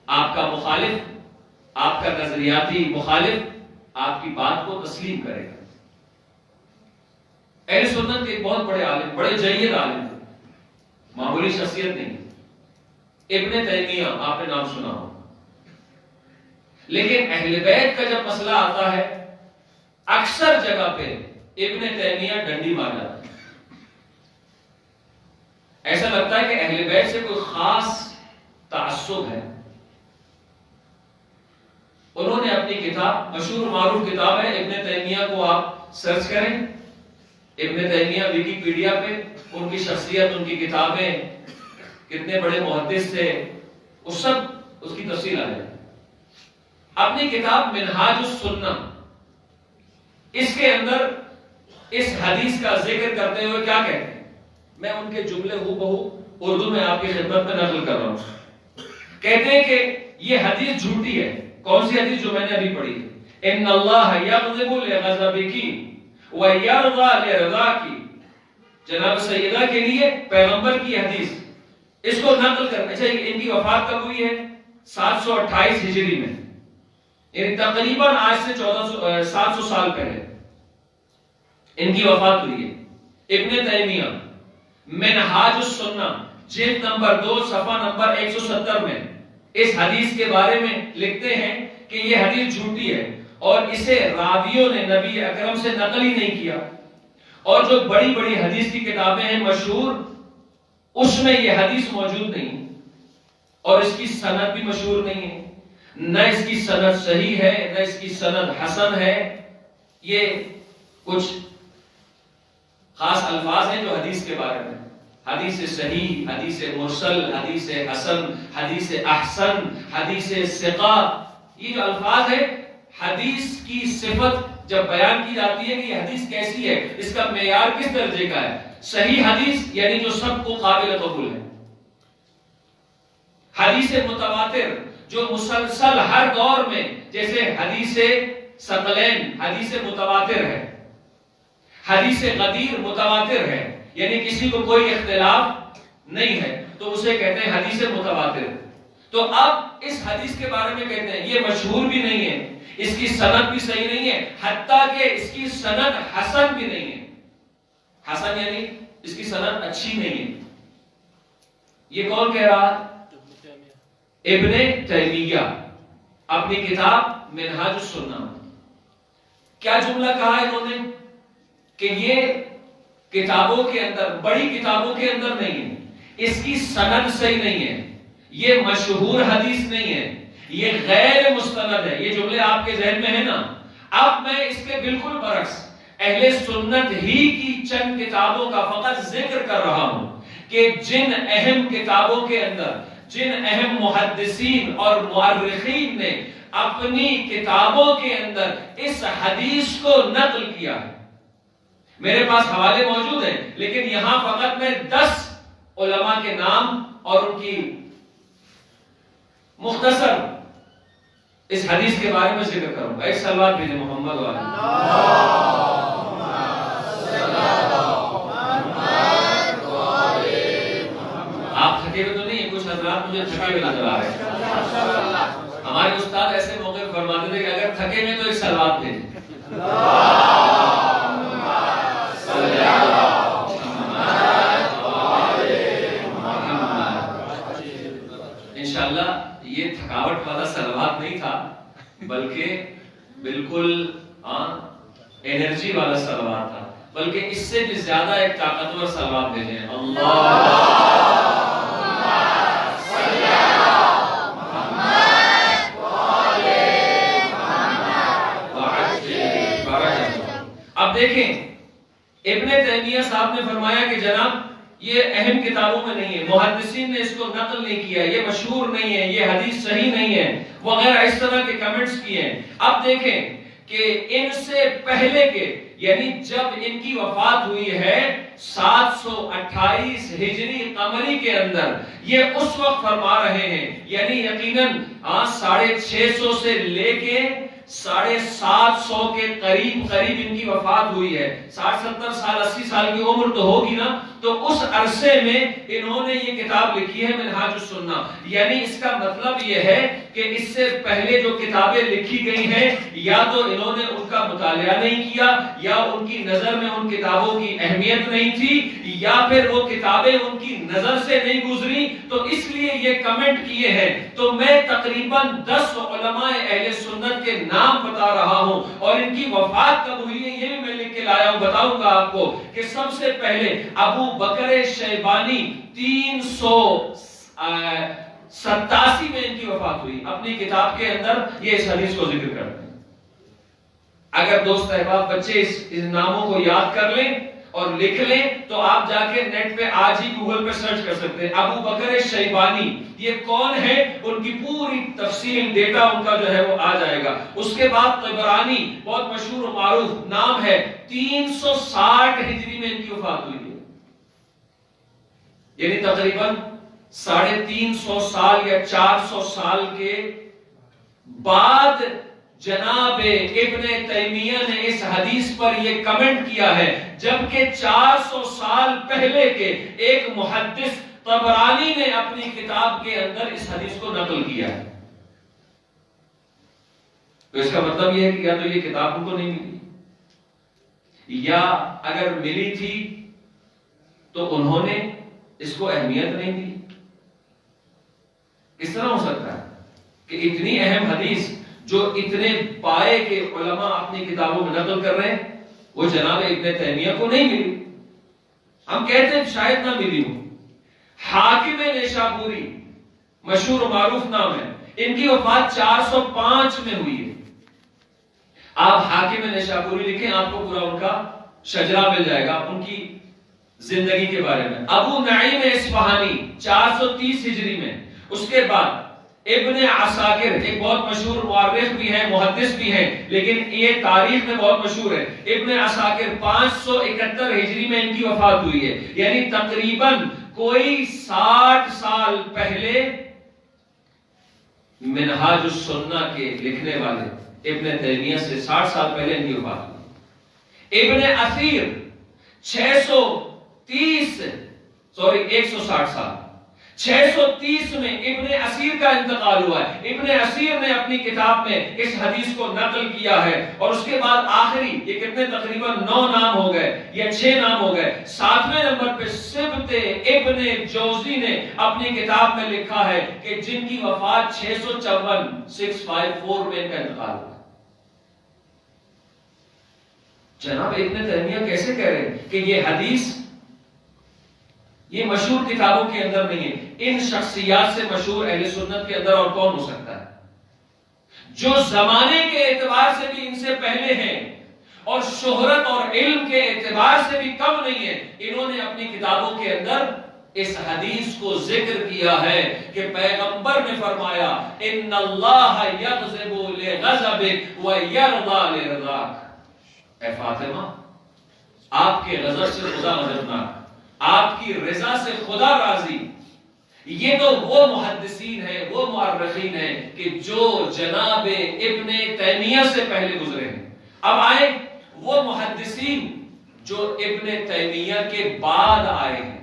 Speaker 1: آپ کا مخالف، آپ کا نظریاتی مخالف آپ کی بات کو تسلیم کرے گا۔ اہل سنت کے ایک بہت بڑے عالم، بڑے جید عالم تھے، معمولی شخصیت نہیں، ابن تیمیہ، آپ نے نام سنا ہو، لیکن اہل بیت کا جب مسئلہ آتا ہے، اکثر جگہ پہ ابن تیمیہ ڈنڈی مار جاتا ہے، ایسا لگتا ہے کہ اہل بیت سے کوئی خاص تعصب ہے۔ انہوں نے اپنی کتاب، مشہور معروف کتاب ہے ابن تیمیہ، کو آپ سرچ کریں، ابن تیمیہ ویکیپیڈیا پہ، ان کی شخصیت، ان کی کتابیں، کتنے بڑے محدث تھے، اس کی تفصیل آ جائے۔ اپنی کتاب منہاج السنہ، اس کے اندر اس حدیث کا ذکر کرتے ہوئے کیا کہتے ہیں، میں ان کے جملے ہو بہو اردو میں آپ کی خدمت میں نقل کر رہا ہوں۔ کہتے ہیں کہ یہ حدیث جھوٹی ہے۔ کون سی حدیث جو میں نے ابھی پڑھی ہے؟ ان اللہ یغضب لغضبک ویرضی لرضاک، جناب سیدہ کے لیے پیغمبر کی حدیث، اس کو نقل کرنا چاہیے۔ ان کی وفات کب ہوئی ہے؟ 728 ہجری میں، یعنی تقریباً آج سے 700 سال پہلے ان کی وفات ہوئی ہے۔ ابن تیمیہ منہاج السنہ جلد نمبر 2 صفحہ نمبر 170 میں اس حدیث کے بارے میں لکھتے ہیں کہ یہ حدیث جھوٹی ہے اور اسے راویوں نے نبی اکرم سے نقل ہی نہیں کیا، اور جو بڑی بڑی حدیث کی کتابیں ہیں مشہور، اس میں یہ حدیث موجود نہیں اور اس کی سند بھی مشہور نہیں ہے، نہ اس کی سند صحیح ہے نہ اس کی سند حسن ہے۔ یہ کچھ خاص الفاظ ہیں جو حدیث کے بارے میں، حدیث صحیح، حدیث مرسل، حدیث حسن، حدیث احسن، حدیث ثقہ، یہ جو الفاظ ہیں حدیث کی صفت جب بیان کی جاتی ہے کہ یہ حدیث کیسی ہے، اس کا معیار کس درجے کا ہے۔ صحیح حدیث یعنی جو سب کو قابل قبول ہے، حدیث متواتر جو مسلسل ہر دور میں، جیسے حدیث ثقلین حدیث متواتر ہے، حدیث غدیر متواتر ہے، یعنی کسی کو کوئی اختلاف نہیں ہے، تو اسے کہتے ہیں حدیث متواتر۔ تو اب اس حدیث کے بارے میں کہتے ہیں یہ مشہور بھی نہیں ہے، اس کی سند بھی صحیح نہیں ہے، حتیٰ کہ اس کی سند حسن بھی نہیں ہے۔ حسن یعنی اس کی سند اچھی نہیں ہے۔ یہ کون کہہ رہا؟ ابن تیمیہ اپنی کتاب منہاج السنہ۔ کیا جملہ کہا انہوں نے کہ یہ کتابوں کے اندر، بڑی کتابوں کے اندر نہیں ہے، اس کی سند صحیح نہیں ہے، یہ مشہور حدیث نہیں ہے، یہ غیر مستند ہے۔ یہ جملے آپ کے ذہن میں ہے نا؟ اب میں اس کے بالکل برعکس اہل سنت ہی کی چند کتابوں کا فقط ذکر کر رہا ہوں کہ جن اہم کتابوں کے اندر، جن اہم محدثین اور مؤرخین نے اپنی کتابوں کے اندر اس حدیث کو نقل کیا ہے۔ میرے پاس حوالے موجود ہیں، لیکن یہاں فقط میں 10 علماء کے نام اور ان کی مختصر اس حدیث کے بارے میں ذکر کروں گا۔ ایک صلوات بھیجیں محمد والے۔ آپ تھکے ہوئے تو نہیں ہیں؟ کچھ حضرات مجھے تھکے ہوئے نظر آ رہے ہیں۔ ہمارے استاد ایسے موقع پر فرماتے تھے کہ اگر تھکے ہوئے تو ایک صلوات بھیجیں۔ انشاءاللہ یہ تھکاوٹ والا صلوات نہیں تھا، بلکہ بالکل انرجی والا صلوات تھا، بلکہ اس سے بھی زیادہ ایک طاقتور صلوات بھیجیں۔ اب دیکھیں ابن تیمیہ صاحب نے فرمایا کہ جناب یہ اہم کتابوں میں نہیں ہے، محدثین نے اس کو نقل نہیں کیا، یہ مشہور نہیں ہے، یہ حدیث صحیح نہیں ہے وغیرہ، اس طرح کے کمنٹس کیے ہیں۔ اب دیکھیں کہ ان سے پہلے کے، یعنی جب ان کی وفات ہوئی ہے 728 ہجری قمری کے اندر، یہ اس وقت فرما رہے ہیں، یعنی یقیناً 650 سے لے کے 750 کے قریب ان کی وفات ہوئی ہے۔ 60-70 سال 80 سال کی عمر تو ہوگی نا، تو اس عرصے میں انہوں نے یہ کتاب لکھی ہے منہاج السنہ۔ یعنی اس کا مطلب یہ ہے کہ اس سے پہلے جو کتابیں لکھی گئی ہیں، یا تو انہوں نے ان کا مطالعہ نہیں کیا، یا ان کی نظر میں ان کتابوں کی اہمیت نہیں تھی، یا پھر وہ کتابیں ان کی نظر سے نہیں گزری، تو اس لیے یہ کمنٹ کیے ہیں۔ تو میں تقریباً 10 علماء اہل سنت کے نام بتا رہا ہوں، اور ان کی وفات کب ہوئی ہے یہ بھی میں لکھ کے لایا ہوں، بتاؤں گا آپ کو کہ سب سے پہلے ابو بکر شیبانی 387 میں ان کی وفات ہوئی۔ اپنی کتاب کے اندر یہ اس حدیث کو ذکر کرتے ہیں۔ اگر دوست احباب بچے اس ناموں کو یاد کر لیں اور لکھ لیں تو آپ جا کے نیٹ پہ آج ہی گوگل پہ سرچ کر سکتے ہیں۔ ابو بکر شیبانی یہ کون ہے، ان کی پوری تفصیل ڈیٹا ان کا جو ہے وہ آ جائے گا۔ اس کے بعد طبرانی بہت مشہور و معروف نام ہے، 360 ہجری میں ان کی وفات ہوئی ہے، یعنی تقریباً 350 سال یا 400 سال کے بعد جناب ابن تیمیہ نے اس حدیث پر یہ کمنٹ کیا ہے، جبکہ 400 سال پہلے کے ایک محدث طبرانی نے اپنی کتاب کے اندر اس حدیث کو نقل کیا ہے. تو اس کا مطلب یہ ہے کہ یا تو یہ کتاب ان کو نہیں ملی، یا اگر ملی تھی تو انہوں نے اس کو اہمیت نہیں دی. کس طرح ہو سکتا ہے کہ اتنی اہم حدیث جو اتنے پائے کے علماء اپنی کتابوں میں نقل کر رہے ہیں وہ جناب ابن تیمیہ کو نہیں ملی؟ ہم کہتے ہیں شاید نہ ملی ہو. حاکم نیشابوری مشہور و معروف نام ہے، ان کی وفات 405 میں ہوئی ہے. آپ حاکم نیشابوری لکھیں، آپ کو پورا ان کا شجرہ مل جائے گا ان کی زندگی کے بارے میں. ابو نعیم اصفہانی 430 ہجری میں. اس کے بعد ابن عساکر ایک بہت مشہور مورخ بھی ہیں، محدث بھی ہیں، لیکن یہ تاریخ میں بہت مشہور ہے. ابن عساکر 571 ہجری میں ان کی وفات ہوئی ہے، یعنی تقریباً کوئی 60 سال پہلے منہاج السنہ کے لکھنے والے ابن تیمیہ سے 60 سال پہلے ان کی وفات ہوئی. ابن اثیر 160 سال 630 میں ابن اثیر کا انتقال ہوا ہے. ابن اثیر نے اپنی کتاب میں اس حدیث کو نقل کیا ہے، اور اس کے بعد آخری یہ کتنے تقریباً 9 نام ہو گئے یا 6 نام ہو گئے. 7ویں نمبر پہ سبت ابن جوزی نے اپنی کتاب میں لکھا ہے کہ جن کی وفات 654 میں ان کا انتقال ہوا. جناب ابن تیمیہ کیسے کہہ رہے ہیں کہ یہ حدیث یہ مشہور کتابوں کے اندر نہیں ہے؟ ان شخصیات سے مشہور اہل سنت کے اندر اور کون ہو سکتا ہے جو زمانے کے اعتبار سے بھی ان سے پہلے ہیں اور شہرت اور علم کے اعتبار سے بھی کم نہیں ہے؟ انہوں نے اپنی کتابوں کے اندر اس حدیث کو ذکر کیا ہے کہ پیغمبر نے فرمایا ان اللہ یغضب لغضبک ویرضی لرضاک. اے فاطمہ، آپ کے غضب سے خدا غضبناک، آپ کی رضا سے خدا راضی. یہ تو وہ محدثین ہیں، وہ مورخین ہیں کہ جو جناب ابن تیمیہ سے پہلے گزرے ہیں. اب آئے وہ محدثین جو ابن تیمیہ کے بعد آئے ہیں،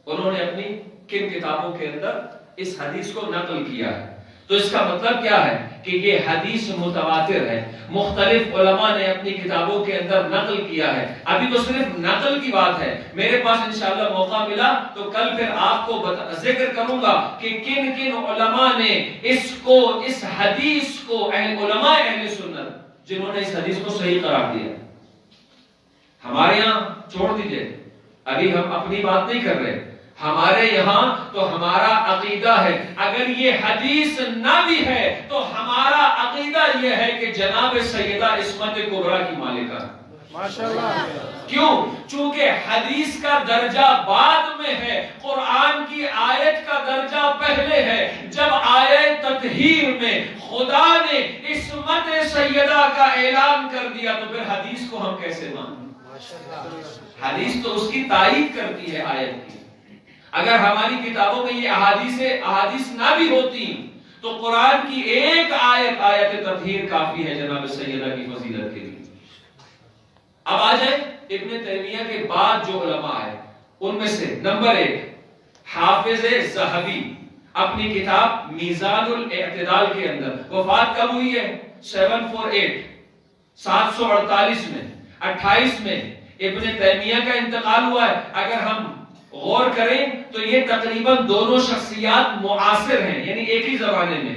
Speaker 1: انہوں نے اپنی کن کتابوں کے اندر اس حدیث کو نقل کیا ہے. تو اس کا مطلب کیا ہے کہ یہ حدیث متواتر ہے، مختلف علماء نے اپنی کتابوں کے اندر نقل کیا ہے. ابھی تو صرف نقل کی بات ہے، میرے پاس انشاءاللہ موقع ملا تو کل پھر آپ کو ذکر کروں گا کہ کن کن علماء نے اس حدیث کو علماء اہل سنت جنہوں نے اس حدیث کو صحیح قرار دیا. ہمارے یہاں چھوڑ دیجئے، ابھی ہم اپنی بات نہیں کر رہے، ہمارے یہاں تو ہمارا عقیدہ ہے اگر یہ حدیث نہ بھی ہے تو ہمارا عقیدہ یہ ہے کہ جناب سیدہ عصمت کبریٰ کی مالکہ. ماشاءاللہ. کیوں؟ چونکہ حدیث کا درجہ بعد میں ہے، قرآن کی آیت کا درجہ پہلے ہے. جب آیت تطہیر میں خدا نے عصمت سیدہ کا اعلان کر دیا تو پھر حدیث کو ہم کیسے مانیں؟ حدیث تو اس کی تائید کرتی ہے آیت کی. اگر ہماری کتابوں میں یہ احادیث نہ بھی ہوتی تو قرآن کی ایک آیت تطہیر کافی ہے جناب سیدہ کی فضیلت کے لیے. اب آ جائیں ابن تیمیہ کے بعد جو علماء آئے ان میں سے نمبر 1 حافظ ذہبی اپنی کتاب میزان الاعتدال کے اندر. وفات کب ہوئی ہے؟ 748 748 میں. 28 میں ابن تیمیہ کا انتقال ہوا ہے. اگر ہم غور کریں تو یہ تقریباً دونوں شخصیات معاصر ہیں، یعنی ایک ہی زمانے میں.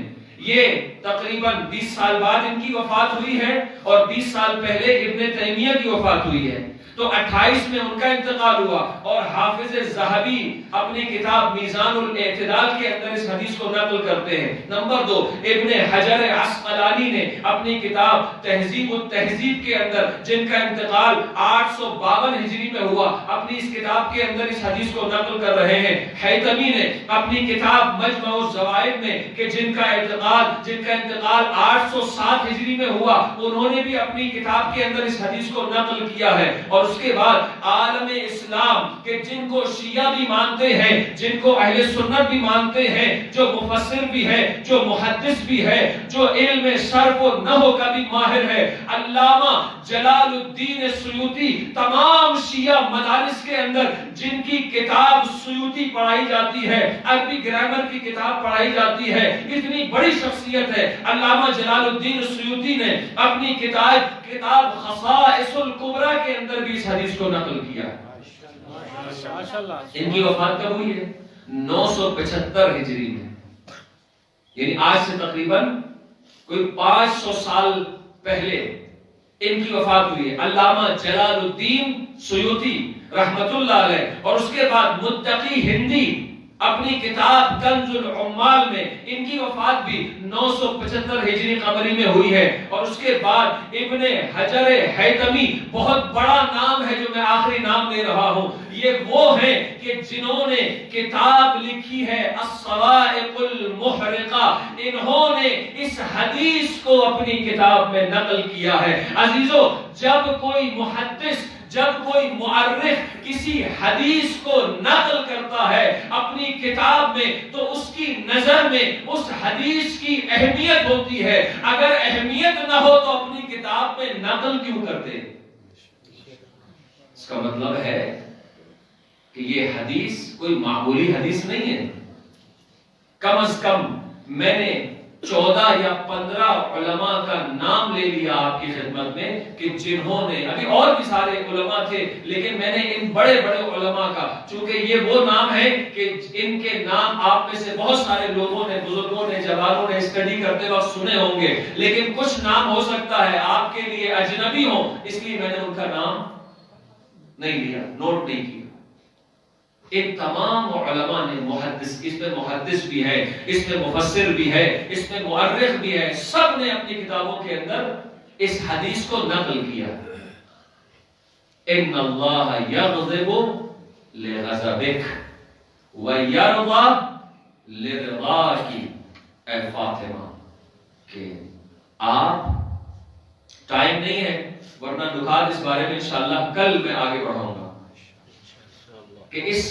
Speaker 1: یہ تقریباً 20 سال بعد ان کی وفات ہوئی ہے اور 20 سال پہلے ابن تیمیہ کی وفات ہوئی ہے. تو 28 میں ان کا انتقال ہوا اور حافظ ذہبی اپنی کتاب میزان الاعتدال کے اندر اس حدیث کو نقل کرتے ہیں. نمبر 2 ابن حجر عسقلانی نے اپنی کتاب تہذیب التہذیب کے اندر جن کا انتقال 852 ہجری میں ہوا اپنی اس کتاب کے اندر اس حدیث کو نقل کر رہے ہیں. حیثمی نے اپنی کتاب مجمع الزوائد میں کہ جن کا انتقال 807 ہجری میں ہوا انہوں نے بھی اپنی کتاب کے اندر اس حدیث کو نقل کیا ہے. اور اور اس کے بعد عالم اسلام کہ جن کو شیعہ بھی مانتے ہیں، جن کو اہل سنت بھی مانتے ہیں، جو مفسر بھی ہے، جو محدث بھی ہے، جو علم صرف و نحو کا بھی ماہر ہے، علامہ جلال الدین سیوطی، تمام شیعہ مدارس کے اندر جن کی کتاب سیوطی پڑھائی جاتی ہے، عربی گرامر کی کتاب پڑھائی جاتی ہے، اتنی بڑی شخصیت ہے علامہ جلال الدین سیوطی نے اپنی کتاب خصائص الکبریٰ کے اندر بھی اس حدیث کو نقل کیا ہے۔ ان کی وفات کب ہوئی ہے؟ 975 ہجری میں، یعنی آج سے تقریباً کوئی 500 سال پہلے ان کی وفات ہوئی ہے، علامہ جلال الدین سیوطی رحمت اللہ علیہ۔ اور اس کے بعد متقی ہندی اپنی کتاب کنز العمال میں ان کی وفات بھی 975 ہجری قمری میں ہوئی ہے۔ اور اس کے بعد ابن حجر حیتمی، بہت بڑا نام ہے جو میں آخری نام لے رہا ہوں، یہ وہ ہیں کہ جنہوں نے کتاب لکھی ہے الصواعق المحرقہ، انہوں نے اس حدیث کو اپنی کتاب میں نقل کیا ہے۔ عزیزو، جب کوئی محدث، جب کوئی مؤرخ کسی حدیث کو نقل کرتا ہے اپنی کتاب میں تو اس کی نظر میں اس حدیث کی اہمیت ہوتی ہے، اگر اہمیت نہ ہو تو اپنی کتاب میں نقل کیوں کرتے؟ اس کا مطلب ہے کہ یہ حدیث کوئی معمولی حدیث نہیں ہے۔ کم از کم میں نے 14 یا 15 علماء کا نام لے لیا آپ کی خدمت میں کہ جنہوں نے، ابھی اور بھی سارے علماء تھے لیکن میں نے ان بڑے بڑے علماء کا، چونکہ یہ وہ نام ہے کہ ان کے نام آپ میں سے بہت سارے لوگوں نے، بزرگوں نے، جوانوں نے اسٹڈی کرتے وقت سنے ہوں گے، لیکن کچھ نام ہو سکتا ہے آپ کے لیے اجنبی ہوں، اس لیے میں نے ان کا نام نہیں لیا، نوٹ نہیں کیا۔ ان تمام علماء نے محدث، اس میں محدث بھی ہے، اس میں مفسر بھی ہے، اس میں مؤرخ بھی ہے، سب نے اپنی کتابوں کے اندر اس حدیث کو نقل کیا۔ ان اللہ یغضب لغضبک ویرضی لرضاک، اے فاطمہ، کہ آپ، ٹائم نہیں ہے ورنہ نکات اس بارے میں انشاءاللہ کل میں آگے بڑھاؤں گا کہ اس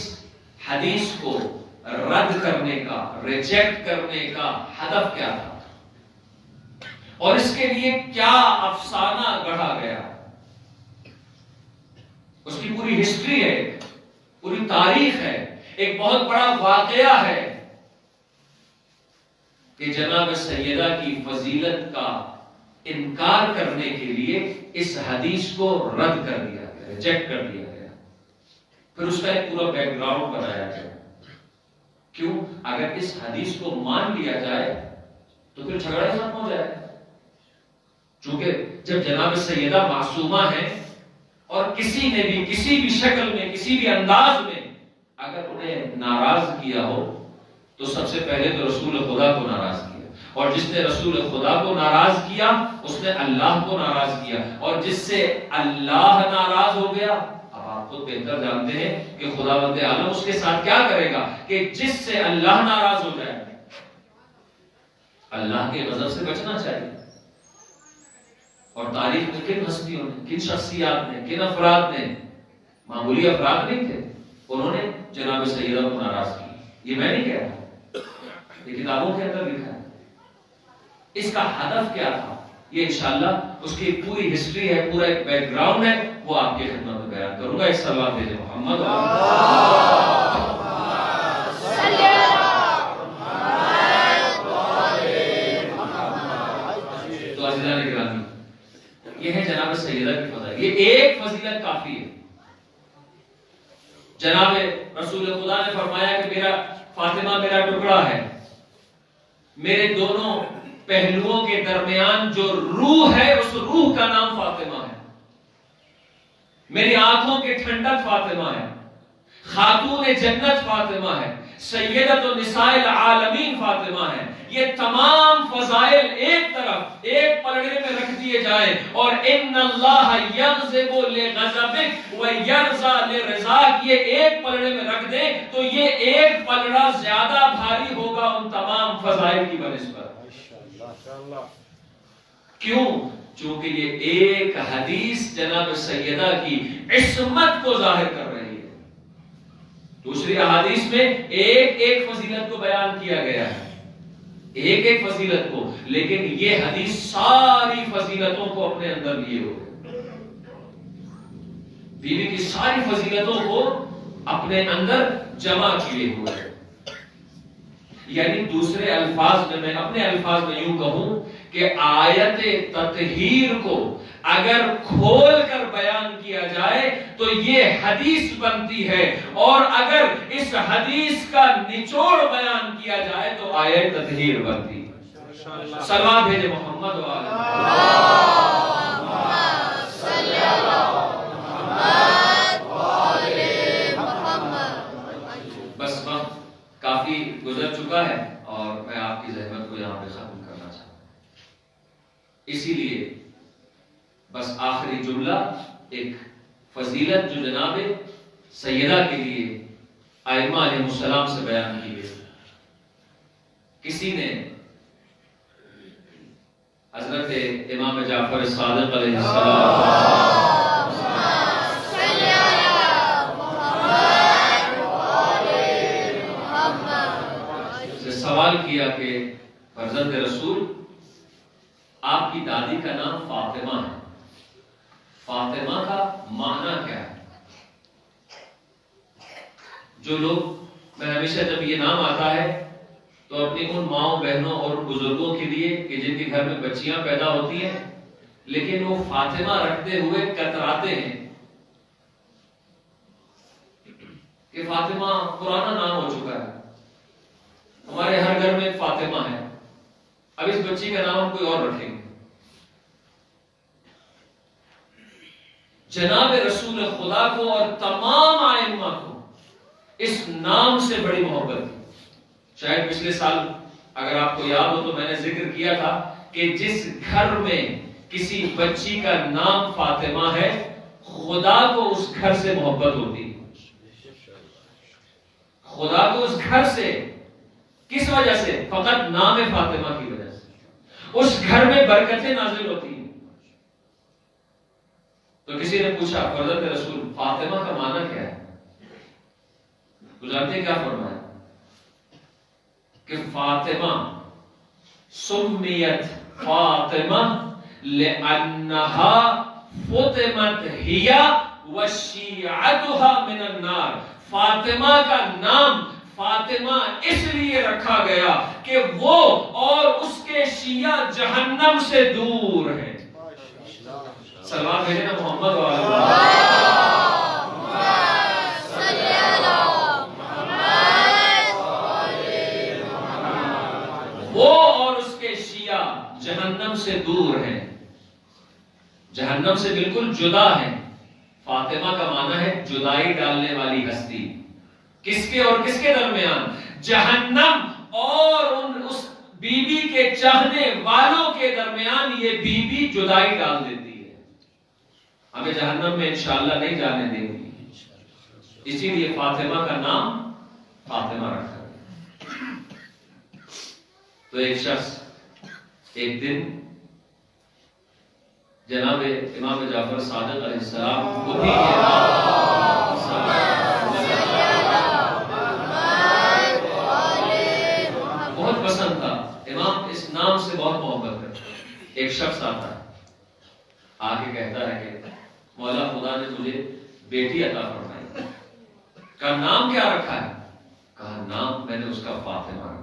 Speaker 1: حدیث کو رد کرنے کا، ریجیکٹ کرنے کا ہدف کیا تھا اور اس کے لیے کیا افسانہ گڑھا گیا۔ اس کی پوری ہسٹری ہے، پوری تاریخ ہے، ایک بہت بڑا واقعہ ہے کہ جناب سیدہ کی فضیلت کا انکار کرنے کے لیے اس حدیث کو رد کر دیا گیا، ریجیکٹ کر دیا گیا۔ پھر اس کا ایک پورا بیک گراؤنڈ بنایا گیا۔ کیوں؟ اگر اس حدیث کو مان لیا جائے تو پھر جھگڑا ختم ہو جائے، چونکہ جب جناب سیدہ معصومہ ہے اور کسی نے بھی کسی بھی شکل میں، کسی بھی انداز میں اگر انہیں ناراض کیا ہو تو سب سے پہلے تو رسول خدا کو ناراض کیا، اور جس نے رسول خدا کو ناراض کیا اس نے اللہ کو ناراض کیا، اور جس سے اللہ ناراض ہو گیا، اب آپ خود بہتر جانتے ہیں کہ خداوند عالم اس کے ساتھ کیا کرے گا کہ جس سے اللہ ناراض ہو جائے۔ اللہ کے غضب سے بچنا چاہیے۔ اور تاریخ میں کن ہستیوں نے، کن شخصیات نے، کن افراد نے، معمولی افراد نہیں تھے، انہوں نے جناب سیدہ کو ناراض کی۔ یہ میں نہیں کہہ رہا، یہ کتابوں کے اندر لکھا ہے۔ اس کا ہدف کیا تھا یہ انشاءاللہ اس کی پوری ہسٹری ہے، پورا ایک بیک گراؤنڈ ہے، وہ آپ کی خدمت میں بیان کروں گا۔ ایک صلوات بھیجیں محمد تو عزیزان گرامی، یہ ہے جناب سیدہ کی فضیلت۔ یہ ایک فضیلت کافی ہے۔ جناب رسول خدا نے فرمایا کہ میرا فاطمہ میرا ٹکڑا ہے، میرے دونوں پہلوؤں کے درمیان جو روح ہے اس روح کا نام فاطمہ ہے، میری آنکھوں کے ٹھنڈک فاطمہ ہے، خاتون جنت فاطمہ ہے، سیدۃ النساء العالمین فاطمہ ہے۔ یہ تمام فضائل ایک طرف ایک پلڑے میں رکھ دیے جائیں اور ان اللہ یغضب لغضبک ویرضی لرضاک یہ ایک پلڑے میں رکھ دیں تو یہ ایک پلڑا زیادہ بھاری ہوگا ان تمام فضائل کی بنسبت۔ کیوں؟ چونکہ یہ ایک حدیث جناب سیدہ کی عصمت کو ظاہر کر رہی ہے. دوسری احادیث میں ایک ایک فضیلت کو بیان کیا گیا ہے، ایک ایک فضیلت کو، لیکن یہ حدیث ساری فضیلتوں کو اپنے اندر لیے ہوئے، بیوی کی ساری فضیلتوں کو اپنے اندر جمع کیے ہوئے. یعنی دوسرے الفاظ میں اپنے الفاظ میں یوں کہوں کہ آیت تطہیر کو اگر کھول کر بیان کیا جائے تو یہ حدیث بنتی ہے، اور اگر اس حدیث کا نچوڑ بیان کیا جائے تو آیت تطہیر بنتی ہے. صلوات بھیجے محمد و بس وقت کافی گزر چکا ہے اور میں آپ کی زحمت کو یہاں پہ ختم کرنا چاہتا ہوں. اسی لیے بس آخری جملہ ایک فضیلت جو جناب سیدہ کے لیے ائمہ علیہ السلام سے بیان کی گئی. کسی نے حضرت امام جعفر صادق علیہ السلام سے سوال کیا کہ فرزند رسول، آپ کی دادی کا نام فاطمہ ہے، فاطمہ کا معنی کیا ہے؟ جو لوگ، میں ہمیشہ جب یہ نام آتا ہے تو اپنی ان ماؤں بہنوں اور بزرگوں کے لیے کہ جن کے گھر میں بچیاں پیدا ہوتی ہیں لیکن وہ فاطمہ رکھتے ہوئے کتراتے ہیں کہ فاطمہ پرانا نام ہو چکا ہے، ہمارے ہر گھر میں ایک فاطمہ ہے، اب اس بچی کا نام ہم کوئی اور رکھیں گے. جناب رسول خدا کو اور تمام ائمہ کو اس نام سے بڑی محبت تھی. شاید پچھلے سال اگر آپ کو یاد ہو تو میں نے ذکر کیا تھا کہ جس گھر میں کسی بچی کا نام فاطمہ ہے خدا کو اس گھر سے محبت ہوتی ہے. خدا کو اس گھر سے کس وجہ سے؟ فقط نام فاطمہ کی وجہ سے. اس گھر میں برکتیں نازل ہوتی ہیں. تو کسی نے پوچھا فرزند رسول فاطمہ کا معنی کیا ہے؟ تو جانتے کیا فرمایا کہ فاطمہ سمیت فاطمہ لأنہا فطمت ہی وشیعتها من النار. فاطمہ کا نام فاطمہ اس لیے رکھا گیا کہ وہ اور اس کے شیعہ جہنم سے دور ہیں. صلوات بھیجے نا محمد و وہ اور اس کے شیعہ جہنم سے دور ہیں، جہنم سے بالکل جدا ہیں. فاطمہ کا معنی ہے جدائی ڈالنے والی ہستی. کس کے اور کس کے درمیان؟ جہنم اور اس بی بی کے چاہنے والوں کے درمیان یہ بی بی جدائی ڈال دیتی ہے. ہمیں جہنم میں انشاءاللہ نہیں جانے دیں گی، اسی لیے فاطمہ کا نام فاطمہ رکھا گیا. تو ایک شخص ایک دن جناب امام جعفر صادق علیہ السلام کو بھی بہت پسند تھا، امام اس نام سے بہت محبت کرتے. ایک شخص آتا ہے، آگے کہتا ہے کہ مولا خدا نے مجھے بیٹی عطا فرمائی. کہا نام کیا رکھا ہے؟ کہا نام میں نے اس کا فاطمہ رکھا.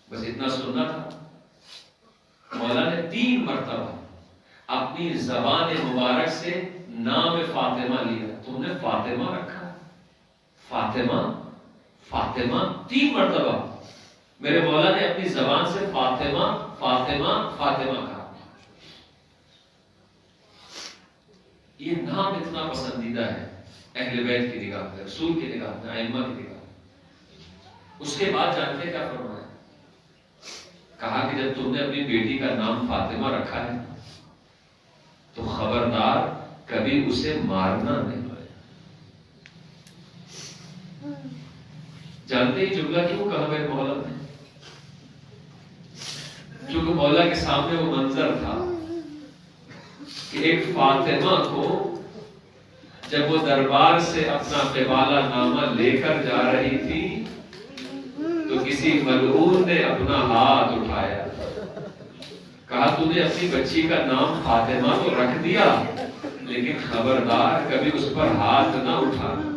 Speaker 1: بس اتنا سننا تھا. مولا نے 3 مرتبہ اپنی زبان مبارک سے نام فاطمہ لیا. تم نے فاطمہ رکھا، فاطمہ فاطمہ 3 مرتبہ میرے مولا نے اپنی زبان سے فاطمہ فاطمہ فاطمہ کہا. یہ نام اتنا پسندیدہ ہے اہل بیت کی نگاہ میں، رسول کی نگاہ میں، ائمہ کی نگاہ میں. اس کے بعد جانتے کیا فرمایا؟ کہا کہ جب تم نے اپنی بیٹی کا نام فاطمہ رکھا ہے تو خبردار کبھی اسے مارنا نہیں. جانتے ہی جملہ کیوں کہا میرے مولا نے؟ کیونکہ مولا کے سامنے وہ منظر تھا کہ ایک فاطمہ کو جب وہ دربار سے اپنا قبالہ نامہ لے کر جا رہی تھی تو کسی ملعون نے اپنا ہاتھ اٹھایا، کہا تو نے اپنی بچی کا نام فاطمہ تو رکھ دیا لیکن خبردار کبھی اس پر ہاتھ نہ اٹھانا۔